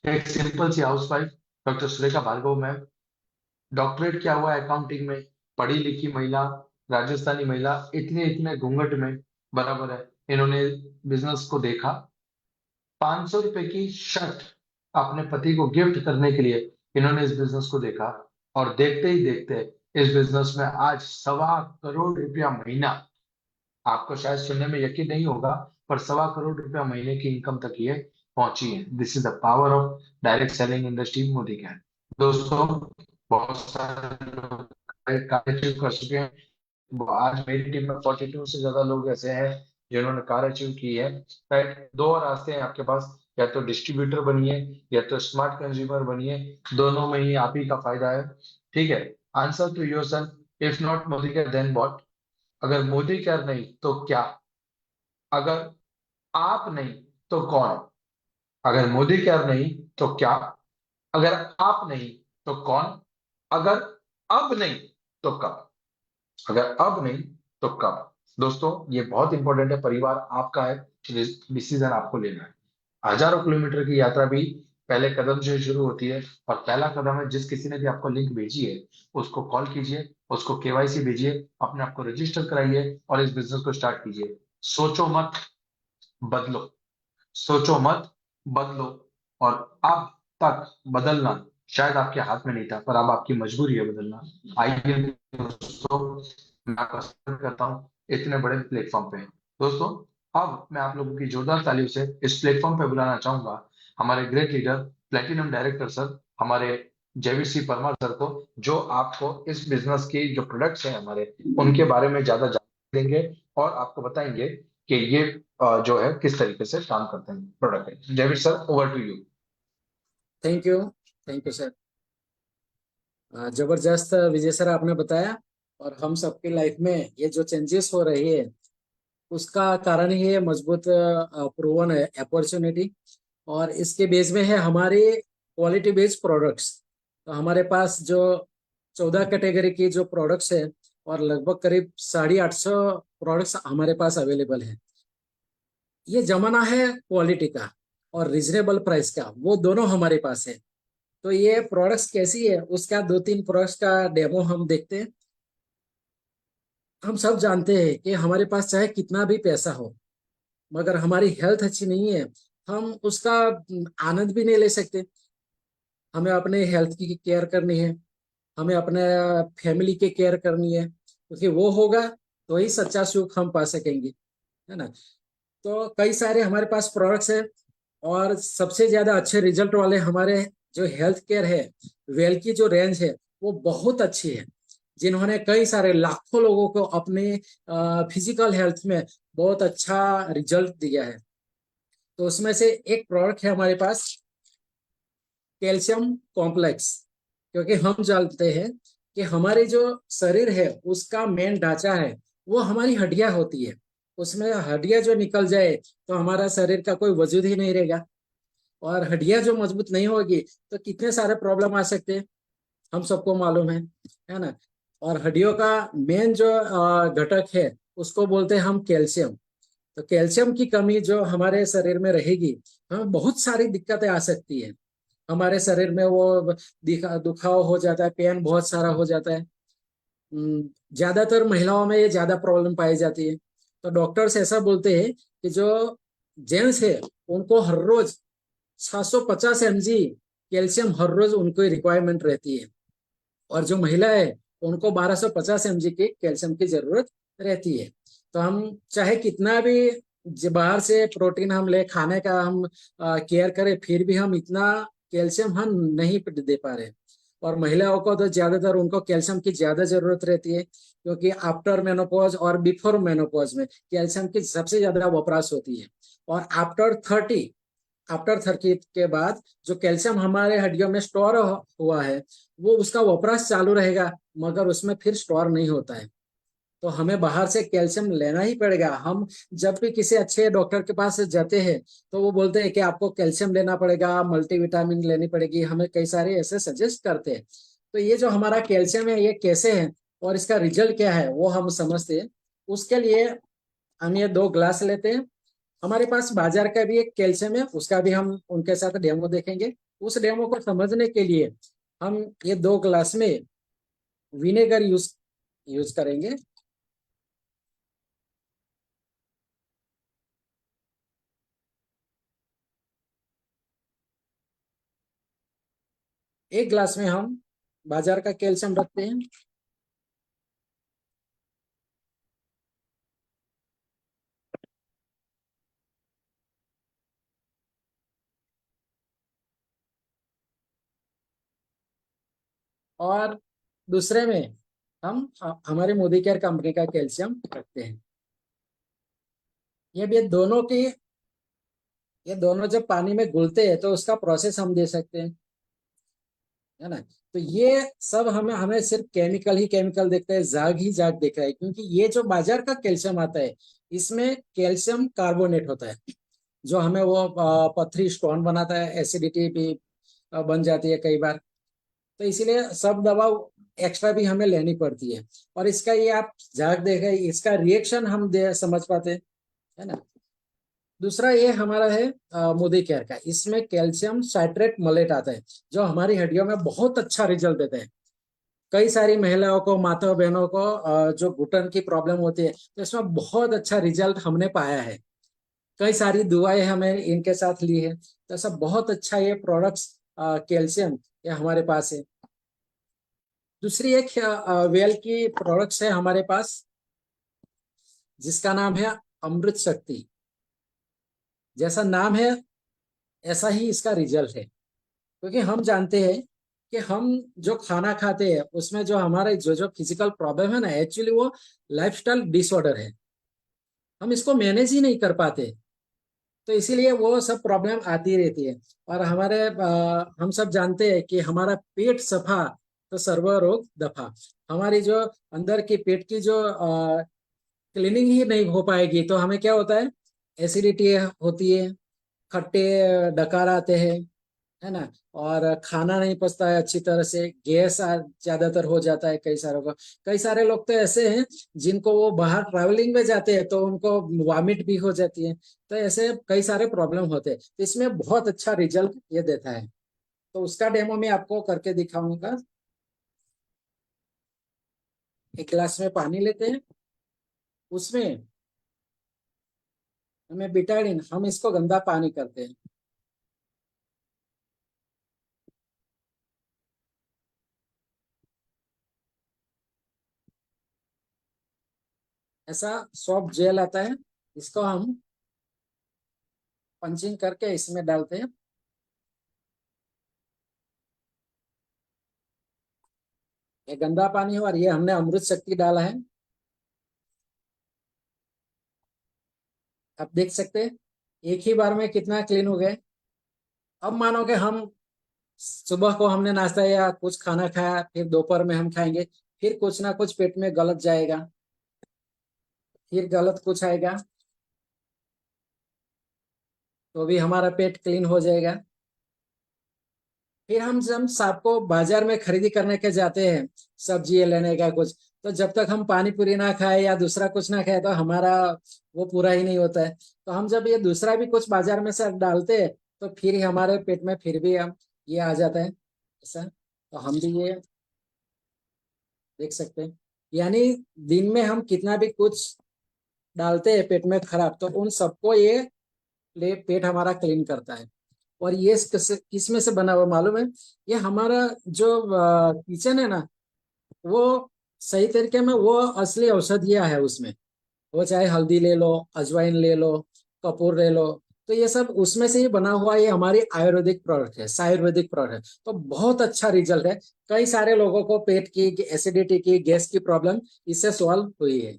एक सिंपल सी house wife, doctor Surekha Bhargav ma'am, doctorate किया हुआ है अकाउंटिंग में, पढ़ी लिखी महिला, राजस्थानी महिला, इतने इतने घूंघट में बराबर है। इन्होंने बिजनेस को देखा, 500 रुपए की शर्ट अपने पति को गिफ्ट करने के लिए इन्होंने इस बिजनेस को देखा। और देखते ही देखते इस बिजनेस में आज 1.25 करोड़ रुपया महीना। आपको शायद सुनने में यकीन नहीं होगा, पर 1.25 करोड़ रुपया महीने की इनकम तक ये पहुंची है। This is the power of direct selling industry Modi का। दोस्तों, बहुत सारे लोग कार्य अचीव कर चुके हैं। आज मेरी टीम में 42 से ज्यादा लोग ऐसे हैं जिन्होंने कार अचीव की है। राइट, दो रास्ते हैं आपके पास, या तो डिस्ट्रीब्यूटर बनिए, या तो स्मार्ट कंज्यूमर बनिए। दोनों में ही आप ही का फायदा है। ठीक है, answer to yourself, if not Modicare then what. अगर मोदी केयर नहीं तो क्या? अगर आप नहीं तो कौन? अगर मोदी केयर नहीं तो क्या? अगर आप नहीं तो कौन? अगर अब नहीं तो कब? अगर अब नहीं तो कब? दोस्तों, ये बहुत इंपॉर्टेंट है। परिवार आपका है, डिसीजन आपको लेना है। हजारों किलोमीटर की यात्रा भी पहले कदम से शुरू होती है। और पहला कदम है, जिस किसी ने भी आपको लिंक भेजी है, उसको कॉल कीजिए, उसको केवाईसी भेजिए, अपने आप को रजिस्टर कराइए, और इस बिजनेस को स्टार्ट कीजिए। सोचो मत, बदलो। सोचो मत, बदलो। और अब तक बदलना शायद आपके हाथ में नहीं था, पर अब आपकी मजबूरी है बदलना। आइए दोस्तों, मैं आपका स्वागत करता हूँ इतने बड़े प्लेटफॉर्म पे। दोस्तों, अब मैं आप लोगों की जोरदार तालियों से इस प्लेटफॉर्म पे बुलाना चाहूंगा हमारे great leader, platinum director sir, हमारे जयवीर सिंह परमार सर को, जो आपको इस बिजनेस की जो प्रोडक्ट्स हैं हमारे, उनके बारे में ज्यादा जानकारी देंगे, और आपको बताएंगे कि ये जो है किस तरीके से काम करते हैं product. Jaiveer sir, over to you. Thank you. Thank you sir. जबरदस्त विजय सर आपने बताया। और हम सबकी लाइफ में ये जो चेंजेस हो रही है, उसका कारण ही है मजबूत प्रूवन है अपॉर्चुनिटी। और इसके बेस में है हमारे क्वालिटी बेस्ड प्रोडक्ट्स। तो हमारे पास जो 14 कैटेगरी की जो प्रोडक्ट्स है, और लगभग करीब 850 प्रोडक्ट्स हमारे पास अवेलेबल है। ये जमाना है क्वालिटी का और रिजनेबल प्राइस का, वो दोनों हमारे पास है। तो ये प्रोडक्ट्स कैसी है, उसका 2-3 प्रोडक्ट्स का डेमो हम देखते हैं। हम सब जानते हैं कि हमारे पास चाहे कितना भी पैसा हो, मगर हमारी हेल्थ अच्छी नहीं है, हम उसका आनंद भी नहीं ले सकते। हमें अपने हेल्थ की केयर करनी है, हमें अपने फैमिली की केयर करनी है, क्योंकि वो होगा तो ही सच्चा सुख हम पा सकेंगे, है ना। तो कई सारे हमारे पास प्रोडक्ट्स हैं, और सबसे ज्यादा अच्छे रिजल्ट वाले हमारे जो हेल्थ केयर है, वेल की जो रेंज है, वो बहुत अच्छी है। जिन्होंने कई सारे लाखों लोगों को अपने फिजिकल हेल्थ में बहुत अच्छा रिजल्ट दिया है। तो उसमें से एक प्रोडक्ट है हमारे पास, कैल्शियम कॉम्प्लेक्स। क्योंकि हम जानते हैं कि हमारे जो शरीर है, उसका मेन ढांचा है, वो हमारी हड्डियां होती है। उसमें हड्डियां जो निकल जाए, तो हमारा शरीर का कोई वजूद ही नहीं रहेगा। और हड्डियां जो मजबूत नहीं होगी, तो कितने सारे प्रॉब्लम आ सकते हैं, हम सबको मालूम है ना। और हड्डियों का मेन जो घटक है, उसको बोलते हैं हम कैल्शियम। तो कैल्शियम की कमी जो हमारे शरीर में रहेगी, हमें बहुत सारी दिक्कतें आ सकती है। हमारे शरीर में वो दुखाव हो जाता है, पेन बहुत सारा हो जाता है। ज्यादातर महिलाओं में ये ज्यादा प्रॉब्लम पाई जाती है। तो डॉक्टर्स ऐसा बोलते हैं कि जो जेंट्स है उनको हर रोज 750 mg कैल्शियम हर रोज उनको रिक्वायरमेंट रहती है, और जो महिला है उनको 1250 mg की कैल्शियम की जरूरत रहती है। तो हम चाहे कितना भी बाहर से प्रोटीन हम ले, खाने का हम केयर करें, फिर भी हम इतना कैल्शियम हम नहीं दे पा रहे। और महिलाओं को तो ज्यादातर उनको कैल्शियम की ज्यादा जरूरत रहती है, क्योंकि आफ्टर मेनोपॉज और बिफोर मेनोपॉज में कैल्शियम की सबसे ज्यादा वपराश होती है। और आफ्टर 30 के बाद जो कैल्शियम हमारे हड्डियों में स्टोर हुआ है वो उसका वपराश चालू रहेगा, मगर उसमें फिर स्टोर नहीं होता है। तो हमें बाहर से कैल्शियम लेना ही पड़ेगा। हम जब भी किसी अच्छे डॉक्टर के पास जाते हैं तो वो बोलते हैं कि आपको कैल्शियम लेना पड़ेगा, मल्टीविटामिन लेनी पड़ेगी, हमें कई सारे ऐसे सजेस्ट करते हैं। तो ये जो हमारा कैल्शियम है ये कैसे है और इसका रिजल्ट क्या है वो हम समझते हैं। उसके लिए हम ये 2 ग्लास लेते हैं। हमारे पास बाजार का भी एक कैल्शियम है, उसका भी हम उनके साथ डेमो देखेंगे। उस डेमो को समझने के लिए हम ये 2 ग्लास में विनेगर यूज यूज करेंगे। एक ग्लास में हम बाजार का कैल्शियम रखते हैं, और दूसरे में हम हमारे मोदी केयर कंपनी का कैल्शियम रखते हैं। ये भी ये दोनों जब पानी में घुलते हैं तो उसका प्रोसेस हम दे सकते हैं, है ना। तो ये सब हमें हमें सिर्फ केमिकल ही केमिकल देखते हैं, जाग ही जाग देख रहा है, क्योंकि ये जो बाजार का कैल्शियम आता है इसमें कैल्शियम कार्बोनेट होता है, जो हमें वो पथरी स्टोन बनाता है, एसिडिटी भी बन जाती है कई बार। तो इसीलिए सब दवा एक्स्ट्रा भी हमें लेनी पड़ती है। और इसका ये आप जाग देखें, इसका रिएक्शन हम दे समझ पाते हैं, है ना। दूसरा ये हमारा है मोदी केयर का, इसमें कैल्शियम साइट्रेट मलेट आता है, जो हमारी हड्डियों में बहुत अच्छा रिजल्ट देता है। कई सारी महिलाओं को, माता बहनों को जो घुटन की प्रॉब्लम होती है तो इसमें बहुत अच्छा रिजल्ट हमने पाया है। कई सारी दुआएं हमें इनके साथ ली है, तो ऐसा बहुत अच्छा ये प्रोडक्ट्स कैल्शियम ये हमारे पास है। दूसरी एक वेल की प्रोडक्ट्स है हमारे पास, जिसका नाम है अमृत शक्ति। जैसा नाम है ऐसा ही इसका रिजल्ट है, क्योंकि हम जानते हैं कि हम जो खाना खाते हैं उसमें जो हमारे जो जो फिजिकल प्रॉब्लम है ना, एक्चुअली वो लाइफस्टाइल डिसऑर्डर है। हम इसको मैनेज ही नहीं कर पाते, तो इसीलिए वो सब प्रॉब्लम आती रहती है। और हम सब जानते हैं कि हमारा पेट सफा तो सर्व रोग दफा। हमारी जो अंदर की पेट की जो क्लीनिंग ही नहीं हो पाएगी तो हमें क्या होता है, एसिडिटी होती है, खट्टे डकार आते हैं, है ना। और खाना नहीं पचता है अच्छी तरह से, ज्यादातर हो जाता है कई सारों का। कई सारे लोग तो ऐसे हैं जिनको वो बाहर ट्रैवलिंग में जाते हैं तो उनको वॉमिट भी हो जाती है। तो ऐसे कई सारे प्रॉब्लम होते हैं, तो इसमें बहुत अच्छा रिजल्ट ये देता है। तो उसका डेमो मैं आपको करके दिखाऊंगा। एक गिलास में पानी लेते हैं, उसमें हमें बिटाडिन, हम इसको गंदा पानी करते हैं, ऐसा सॉफ्ट जेल आता है, इसको हम पंचिंग करके इसमें डालते हैं। ये गंदा पानी है और ये हमने अमृत शक्ति डाला है। आप देख सकते हैं एक ही बार में कितना क्लीन हो गया। अब मानो कि हम सुबह को हमने नाश्ता या कुछ खाना खाया, फिर दोपहर में हम खाएंगे, फिर कुछ ना कुछ पेट में गलत जाएगा, फिर गलत कुछ आएगा, तो भी हमारा पेट क्लीन हो जाएगा। फिर हम जब शाम को बाजार में खरीदी करने के जाते हैं, सब्जी लेने का कुछ, तो जब तक हम पानी पूरी ना खाए या दूसरा कुछ ना खाए तो हमारा वो पूरा ही नहीं होता है। तो हम जब ये दूसरा भी कुछ बाजार में से डालते हैं तो फिर ही हमारे पेट में फिर भी हम ये आ जाता है ऐसा। तो हम भी ये देख सकते हैं। यानी दिन में हम कितना भी कुछ डालते हैं पेट में खराब, तो उन सबको ये पेट हमारा क्लीन करता है। और ये किस में से बना हुआ मालूम है? ये हमारा जो किचन है ना, वो सही तरीके में वो असली औषधियां है उसमें। वो चाहे हल्दी ले लो, अजवाइन ले लो, कपूर ले लो, तो ये सब उसमें से ही बना हुआ ये हमारी आयुर्वेदिक प्रोडक्ट है, आयुर्वेदिक प्रोडक्ट है। तो बहुत अच्छा रिजल्ट है। कई सारे लोगों को पेट की एसिडिटी की, गैस की प्रॉब्लम इससे सॉल्व हुई है।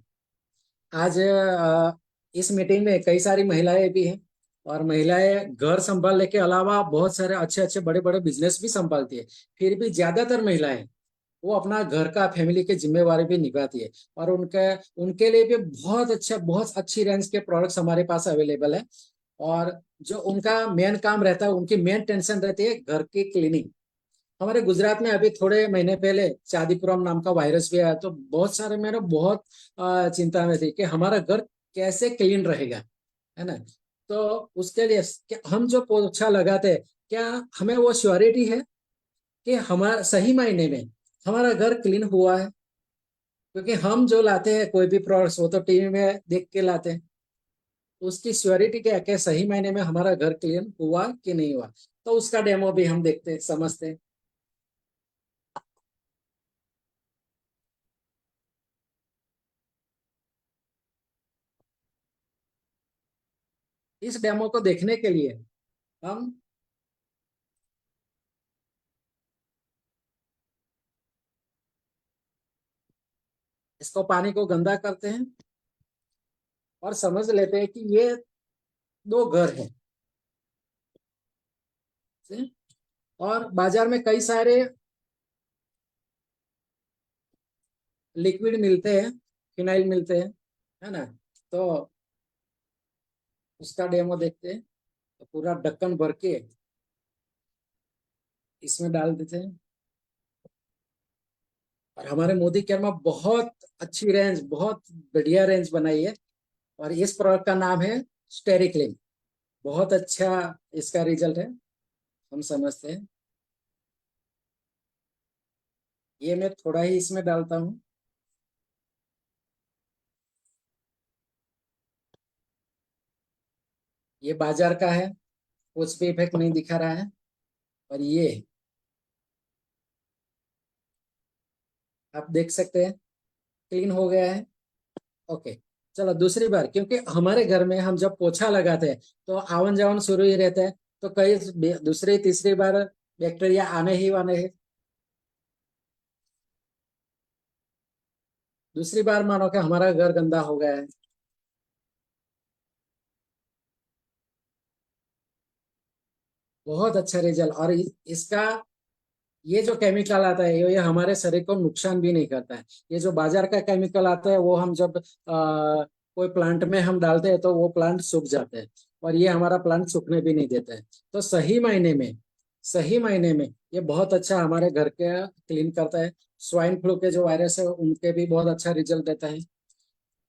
आज इस मीटिंग में कई सारी महिलाएं भी हैं, और महिलाएं घर संभालने के अलावा बहुत सारे अच्छे अच्छे बड़े बड़े बिजनेस भी संभालती है। फिर भी ज्यादातर महिलाएं वो अपना घर का, फैमिली की जिम्मेवारी भी निभाती है। और उनके उनके लिए भी बहुत अच्छा, बहुत अच्छी रेंज के प्रोडक्ट्स हमारे पास अवेलेबल है। और जो उनका मेन काम रहता है, उनकी मेन टेंशन रहती है घर की क्लीनिंग। हमारे गुजरात में अभी थोड़े महीने पहले चादीपुरम नाम का वायरस भी आया, तो बहुत सारे मेरे बहुत चिंता में थे कि हमारा घर कैसे क्लीन रहेगा, है ना। तो उसके लिए हम जो पोछा लगाते हैं, क्या हमें वो श्योरिटी है कि हमारा सही मायने में हमारा घर क्लीन हुआ है? क्योंकि हम जो लाते हैं कोई भी प्रोडक्ट्स, वो तो टीवी में देख के लाते हैं। उसकी श्योरिटी क्या है कि सही मायने में हमारा घर क्लीन हुआ कि नहीं हुआ? तो उसका डेमो भी हम देखते समझते हैं। इस डेमो को देखने के लिए हम इसको, पानी को गंदा करते हैं और समझ लेते हैं कि ये दो घर हैं। और बाजार में कई सारे लिक्विड मिलते हैं, फिनाइल मिलते हैं, है ना। तो उसका डेमो देखते हैं। तो पूरा ढक्कन भर के इसमें डाल देते हैं। और हमारे मोदी केयर में बहुत अच्छी रेंज, बहुत बढ़िया रेंज बनाई है। और इस प्रोडक्ट का नाम है स्टेरिक्लिन। बहुत अच्छा इसका रिजल्ट है, हम समझते हैं। ये मैं थोड़ा ही इसमें डालता हूँ। ये बाजार का है, कुछ भी इफेक्ट नहीं दिखा रहा है। और ये आप देख सकते हैं, क्लीन हो गया है। ओके। चलो दूसरी बार, क्योंकि हमारे घर में हम जब पोछा लगाते हैं तो आवन जावन शुरू ही रहता है, तो कई दूसरी तीसरी बार बैक्टीरिया आने ही वाले हैं। दूसरी बार मानो कि हमारा घर गंदा हो गया है। बहुत अच्छा रिजल्ट। और इसका ये जो केमिकल आता है, ये हमारे शरीर को नुकसान भी नहीं करता है। ये जो बाजार का केमिकल आता है, वो हम जब कोई प्लांट में हम डालते हैं तो वो प्लांट सूख जाते हैं, और ये हमारा प्लांट सूखने भी नहीं देता है। तो सही मायने में ये बहुत अच्छा हमारे घर के क्लीन करता है। स्वाइन फ्लू के जो वायरस है उनके भी बहुत अच्छा रिजल्ट देता है।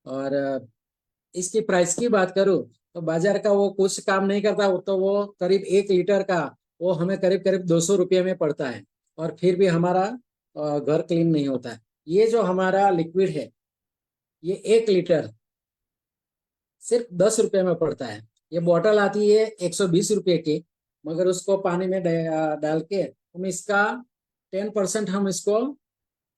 और इसकी प्राइस की बात करूं, तो बाजार का वो कुछ काम नहीं करता। वो तो वो करीब 1 लीटर का वो हमें करीब करीब 200 रुपये में पड़ता है। और फिर भी हमारा घर क्लीन नहीं होता है। ये जो हमारा लिक्विड है, ये 1 लीटर सिर्फ 10 रुपये में पड़ता है। ये बॉटल आती है 120 रुपये की, मगर उसको पानी में डाल के हम इसका 10% हम इसको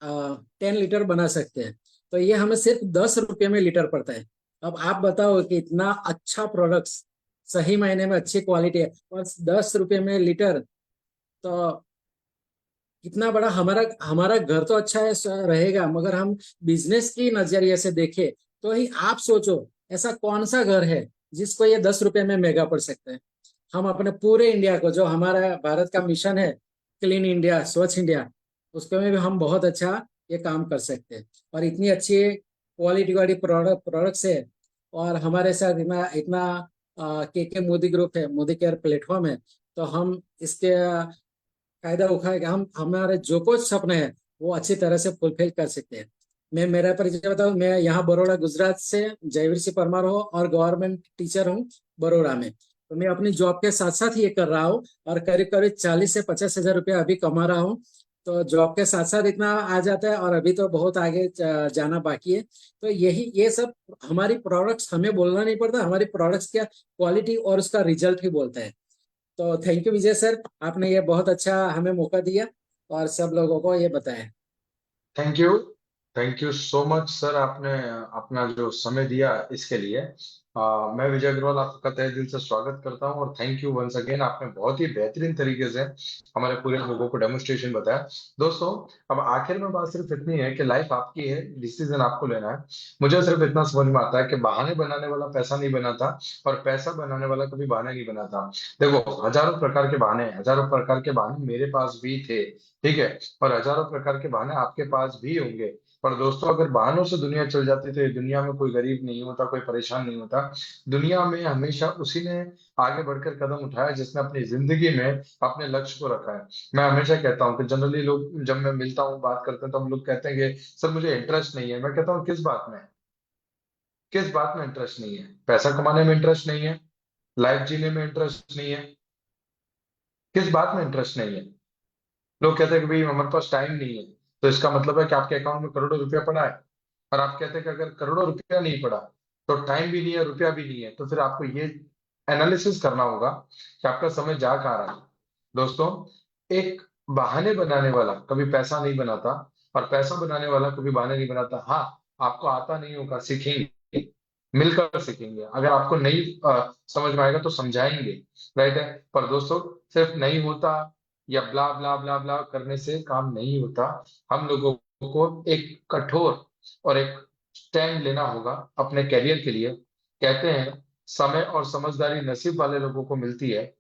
10 लीटर बना सकते हैं। तो ये हमें सिर्फ 10 रुपये में लीटर पड़ता है। अब आप बताओ कि इतना अच्छा प्रोडक्ट्स, सही मायने में अच्छी क्वालिटी है, और 10 रुपये में लीटर। तो इतना बड़ा हमारा हमारा घर तो अच्छा है, रहेगा, मगर हम बिजनेस की नजरिए से देखें तो ही आप सोचो, ऐसा कौन सा घर है जिसको ये 10 रुपये में महंगा पड़ सकता है? हम अपने पूरे इंडिया को, जो हमारा भारत का मिशन है क्लीन इंडिया, स्वच्छ इंडिया, उसके में भी हम बहुत अच्छा ये काम कर सकते हैं। और इतनी अच्छी क्वालिटी वाली प्रोडक्ट्स है। और हमारे साथ इतना इतना के मोदी ग्रुप है, मोदी केयर प्लेटफॉर्म है। तो हम इसके फायदा उठा के हम हमारे जो कुछ सपने हैं वो अच्छी तरह से फुलफिल कर सकते हैं। मैं मेरा परिचय बताऊं, मैं यहाँ बड़ौदा गुजरात से जयवीर सिंह परमार हूँ, और गवर्नमेंट टीचर हूँ बड़ौदा में। तो मैं अपनी जॉब के साथ साथ ये कर रहा हूँ, और करीब करीब 40 से 50 हजार रुपया अभी कमा रहा हूँ। तो जॉब के साथ साथ इतना आ जाता है, और अभी तो बहुत आगे जाना बाकी है। तो यही ये सब हमारी प्रोडक्ट्स, हमें बोलना नहीं पड़ता, हमारी प्रोडक्ट्स क्या क्वालिटी और उसका रिजल्ट ही बोलता है। तो थैंक यू विजय सर, आपने ये बहुत अच्छा हमें मौका दिया और सब लोगों को ये बताया। Thank you. Thank you so much sir, आपने अपना जो समय दिया इसके लिए। मैं विजय अग्रवाल आपका तहे दिल से स्वागत करता हूं, और थैंक यू वंस अगेन। आपने बहुत ही बेहतरीन तरीके से हमारे पूरे लोगों को डेमोन्स्ट्रेशन बताया। दोस्तों, अब आखिर में बात सिर्फ इतनी है कि लाइफ आपकी है, डिसीजन आपको लेना है। मुझे सिर्फ इतना समझ में आता है कि बहाने बनाने वाला पैसा नहीं बनाता, और पैसा बनाने वाला कभी बहाने नहीं बनाता। देखो, हजारों प्रकार के बहाने हैं, हजारों प्रकार के बहाने मेरे पास भी थे, ठीक है, और हजारों प्रकार के बहाने आपके पास भी होंगे। पर दोस्तों, अगर बहानों से दुनिया चल जाती तो ये दुनिया में कोई गरीब नहीं होता, कोई परेशान नहीं होता। दुनिया में हमेशा उसी ने आगे बढ़कर कदम उठाया जिसने अपनी जिंदगी में अपने लक्ष्य को रखा है। मैं हमेशा कहता हूँ कि जनरली लोग, जब मैं मिलता हूँ, बात करते हैं, तो हम लोग कहते हैं कि सर मुझे इंटरेस्ट नहीं है। मैं कहता हूँ किस बात में, किस बात में इंटरेस्ट नहीं है? पैसा कमाने में इंटरेस्ट नहीं है? लाइफ जीने में इंटरेस्ट नहीं है? किस बात में इंटरेस्ट नहीं है? लोग कहते हैं कि भाई हमारे पास टाइम नहीं है। तो इसका मतलब है कि आपके अकाउंट में करोड़ों रुपया पड़ा है। और आप कहते हैं कि अगर करोड़ों रुपया नहीं पड़ा, तो टाइम भी नहीं है, रुपया भी नहीं है, तो फिर आपको ये एनालिसिस करना होगा कि आपका समय जा कहाँ रहा है। दोस्तों, एक बहाने बनाने वाला कभी पैसा नहीं बनाता, और पैसा बनाने वाला कभी बहाने नहीं बनाता। हाँ, आपको आता नहीं होगा, सीखेंगे, मिलकर सीखेंगे। अगर आपको नहीं समझ में आएगा तो समझाएंगे, राइट है। पर दोस्तों, सिर्फ नहीं होता या ब्ला ब्ला ब्ला ब्ला करने से काम नहीं होता। हम लोगों को एक कठोर और एक स्टैंड लेना होगा अपने करियर के लिए। कहते हैं, समय और समझदारी नसीब वाले लोगों को मिलती है।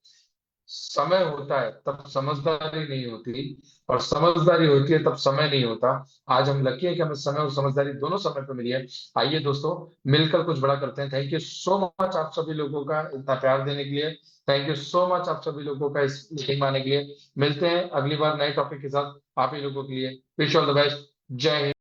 समय होता है तब समझदारी नहीं होती, और समझदारी होती है तब समय नहीं होता। आज हम लकी हैं कि हमें समय और समझदारी दोनों समय पे मिली है। आइए दोस्तों, मिलकर कुछ बड़ा करते हैं। थैंक यू सो मच आप सभी लोगों का इतना प्यार देने के लिए। थैंक यू सो मच आप सभी लोगों का इस मीटिंग में आने के लिए। मिलते हैं अगली बार नए टॉपिक के साथ आप ही लोगों के लिए। Wish all the best. जय हिंद।